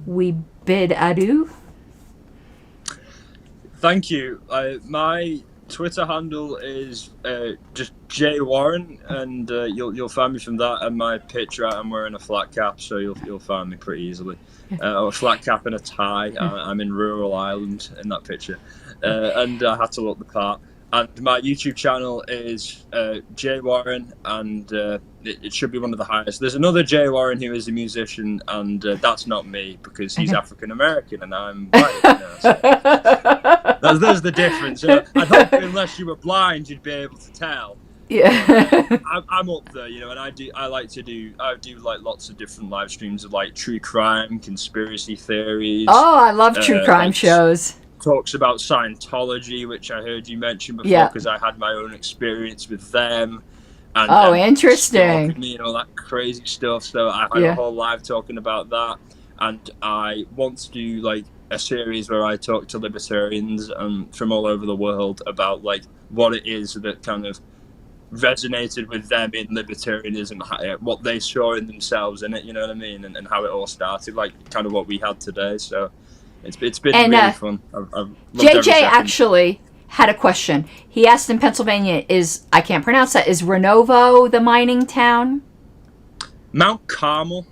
we bid adieu. Thank you. My Twitter handle is just Jay Warren, and you'll find me from that. And my picture, I'm wearing a flat cap, so you'll find me pretty easily. A flat cap and a tie. I'm in rural Ireland in that picture, and I had to look the part. And my YouTube channel is Jay Warren, and it should be one of the highest. There's another Jay Warren who is a musician, and that's not me because he's African American and I'm white. So there's the difference. I'd hope unless you were blind, you'd be able to tell. Yeah. I'm up there, and I do like lots of different live streams of like true crime, conspiracy theories. Oh, I love true crime shows. Talks about Scientology, which I heard you mention before, because I had my own experience with them. And, interesting. Me and all that crazy stuff. So I had a whole live talking about that, and I want to do like a series where I talk to libertarians from all over the world about like what it is that kind of resonated with them in libertarianism, what they saw in themselves in it, you know what I mean, and how it all started, like kind of what we had today. So it's been really fun. I've JJ actually had a question. He asked in Pennsylvania, I can't pronounce that, is Renovo the mining town? Mount Carmel.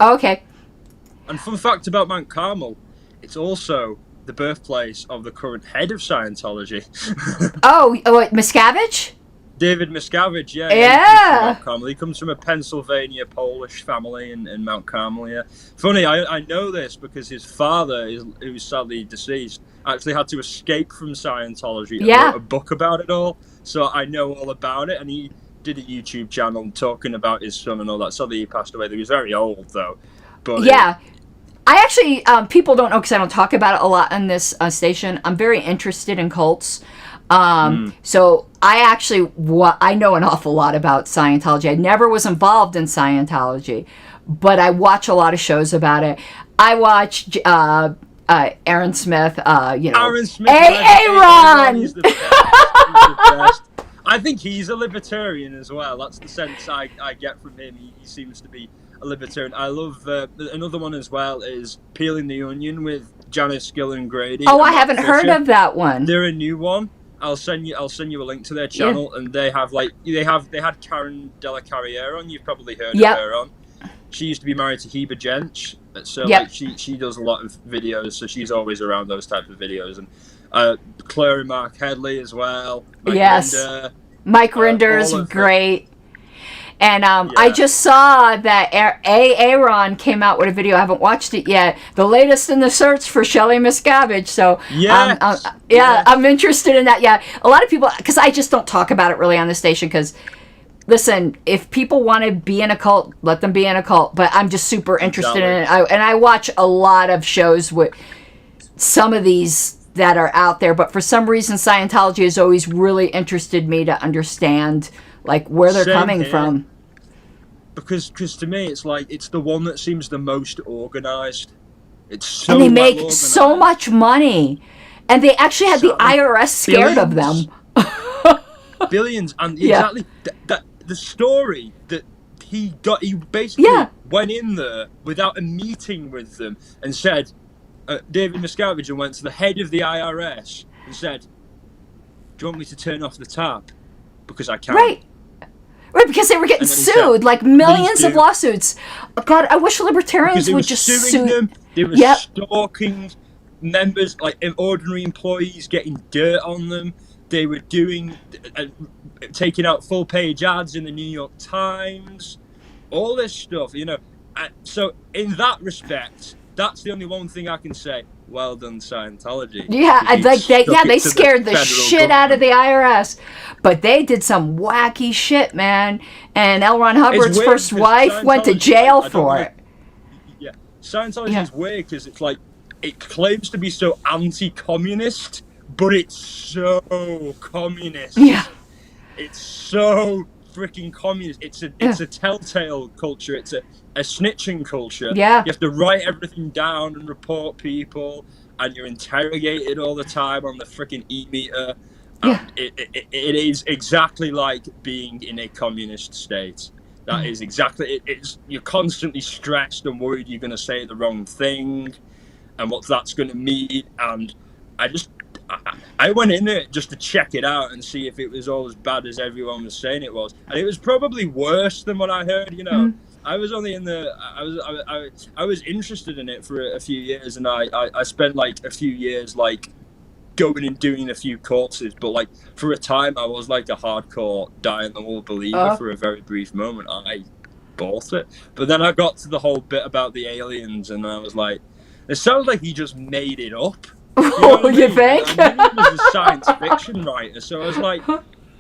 Oh, okay. And fun fact about Mount Carmel, it's also the birthplace of the current head of Scientology. Oh, Miscavige? David Miscavige, yeah. He comes from a Pennsylvania Polish family in Mount Carmel, yeah. Funny, I know this because his father, who's sadly deceased, actually had to escape from Scientology and wrote a book about it all. So I know all about it, and he did a YouTube channel talking about his son and all that. Sadly, he passed away. He was very old, though. But I actually, people don't know because I don't talk about it a lot on this station. I'm very interested in cults. So I know an awful lot about Scientology. I never was involved in Scientology, but I watch a lot of shows about it. I watch Aaron Smith, Aaron Smith, Aaron! He's the best. He's the best. I think he's a libertarian as well. That's the sense I get from him. He seems to be a libertarian. I love another one as well is Peeling the Onion with Janice Gill and Grady. Oh, I haven't heard of that one. They're a new one. I'll send you a link to their channel, and they had Karen Della Carriere on. You've probably heard of her on. She used to be married to Heba Jench, so like she does a lot of videos, so she's always around those type of videos. And Claire and Mark Headley as well. Mike Rinder is great. And I just saw that Aaron came out with a video. I haven't watched it yet. The latest in the search for Shelley Miscavige. So I'm interested in that. Yeah, a lot of people, because I just don't talk about it really on the station. Because listen, if people want to be in a cult, let them be in a cult. But I'm just super interested in it. And I watch a lot of shows with some of these that are out there. But for some reason, Scientology has always really interested me to understand like where they're coming from. Because to me, it's like it's the one that seems the most organized. It's so and they make so much money, and they actually had the IRS scared of them. Billions, and exactly the story that he basically Yeah. went in there without a meeting with them and said, David Miscavige, and went to the head of the IRS and said, "Do you want me to turn off the tap? Because I can." Right, because they were getting sued, like millions of lawsuits. God, I wish libertarians would just sue them. They were stalking members, like ordinary employees, getting dirt on them. They were taking out full-page ads in the New York Times, all this stuff, you know. So in that respect, that's the only one thing I can say. Well done, Scientology. Yeah, they scared the shit out of the IRS, but they did some wacky shit, man. And L. Ron Hubbard's first wife went to jail for it. Yeah, Scientology is weird because it's like it claims to be so anti-communist, but it's so communist. Yeah, it's so freaking communist. It's a telltale culture. It's a snitching culture. Yeah, you have to write everything down and report people, and you're interrogated all the time on the freaking e-meter. Yeah, it is exactly like being in a communist state. That is exactly it. You're constantly stressed and worried you're going to say the wrong thing, and what that's going to mean. And I went in there just to check it out and see if it was all as bad as everyone was saying it was, and it was probably worse than what I heard. You know, I was only in the I was interested in it for a few years, and I spent like a few years like going and doing a few courses, but like for a time I was like a hardcore die-in-the-wool believer for a very brief moment. I bought it, but then I got to the whole bit about the aliens, and I was like, it sounds like he just made it up. You think? I knew he was a science fiction writer, so I was like,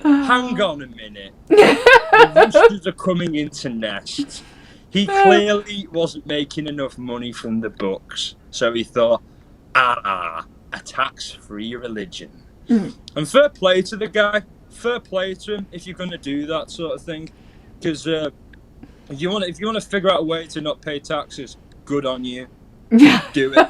hang on a minute. The roosters are coming into nest. He clearly wasn't making enough money from the books, so he thought, a tax-free religion. And fair play to the guy. Fair play to him if you're going to do that sort of thing. Because if you want to figure out a way to not pay taxes, good on you. Do it.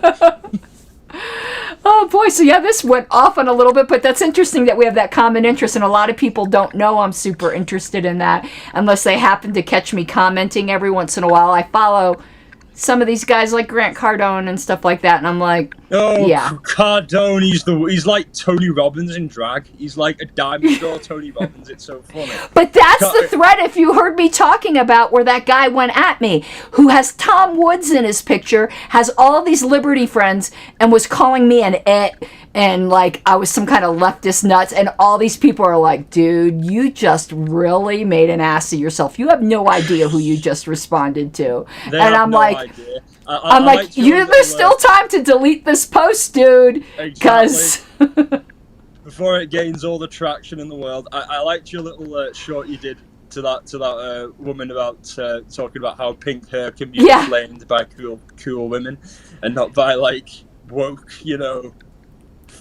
Oh boy, so yeah, this went off on a little bit, but that's interesting that we have that common interest, and a lot of people don't know I'm super interested in that unless they happen to catch me commenting every once in a while. I follow some of these guys like Grant Cardone and stuff like that, and I'm like, Cardone, he's like Tony Robbins in drag. He's like a diamond door Tony Robbins. It's so funny. But that's the thread, if you heard me talking about, where that guy went at me, who has Tom Woods in his picture, has all these liberty friends, and was calling me an it, and like I was some kind of leftist nuts, and all these people are like, dude, you just really made an ass of yourself. You have no idea who you just responded to. And I'm like, I'm like, there's still time to delete this post, dude. Because before it gains all the traction in the world. I liked your little short you did to that woman about talking about how pink hair can be explained by cool women and not by like woke, you know.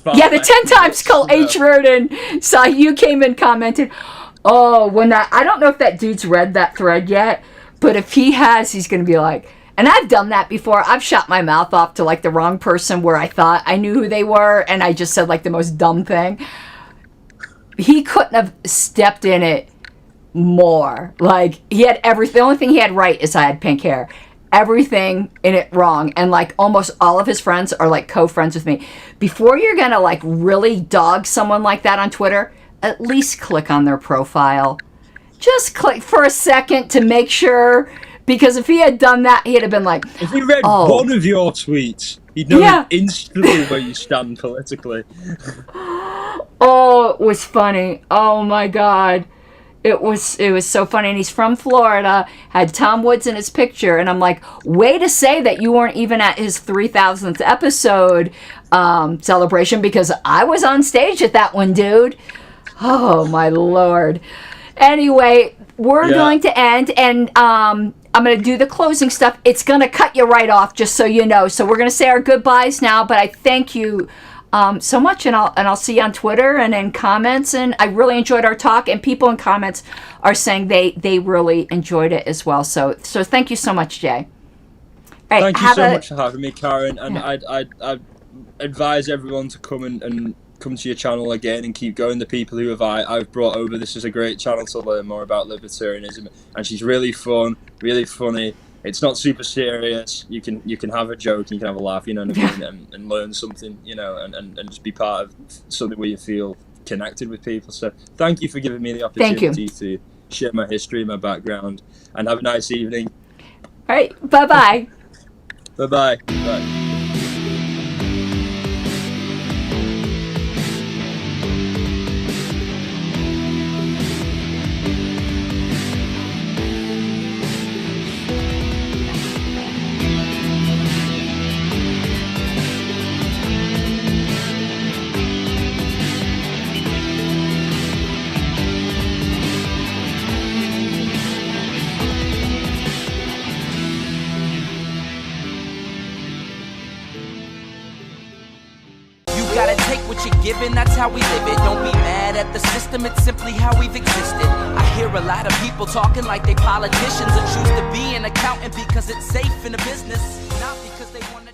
The 10 times called H. Roden. So you came and commented. Oh, I don't know if that dude's read that thread yet, but if he has, he's going to be like, and I've done that before. I've shot my mouth off to like the wrong person where I thought I knew who they were, and I just said like the most dumb thing. He couldn't have stepped in it more. Like, he had everything. The only thing he had right is I had pink hair. Everything in it wrong, and like almost all of his friends are like co-friends with me. Before you're gonna like really dog someone like that on Twitter, at least click on their profile. Just click for a second to make sure, because if he had done that, he'd have been like, if he read one of your tweets, he'd know instantly where you stand politically. Oh, it was funny. Oh my God. It was so funny, and he's from Florida, had Tom Woods in his picture, and I'm like, way to say that you weren't even at his 3,000th episode celebration, because I was on stage at that one, dude. Oh, my Lord. Anyway, we're going to end, and I'm going to do the closing stuff. It's going to cut you right off, just so you know. So we're going to say our goodbyes now, but I thank you so much, and I'll see you on Twitter and in comments. And I really enjoyed our talk, and people in comments are saying they really enjoyed it as well. So thank you so much, Jay. Thank you so much for having me, Karen. And I'd advise everyone to come and come to your channel again and keep going. The people who I've brought over, this is a great channel to learn more about libertarianism, and she's really fun, really funny. It's not super serious. You can have a joke, and you can have a laugh, you know what I mean, and learn something, you know, and just be part of something where you feel connected with people. So thank you for giving me the opportunity to share my history, my background, and have a nice evening. All right, bye-bye. Bye-bye. Bye. Gotta take what you're given, that's how we live it. Don't be mad at the system, it's simply how we've existed. I hear a lot of people talking like they politicians and choose to be an accountant because it's safe in the business, not because they want to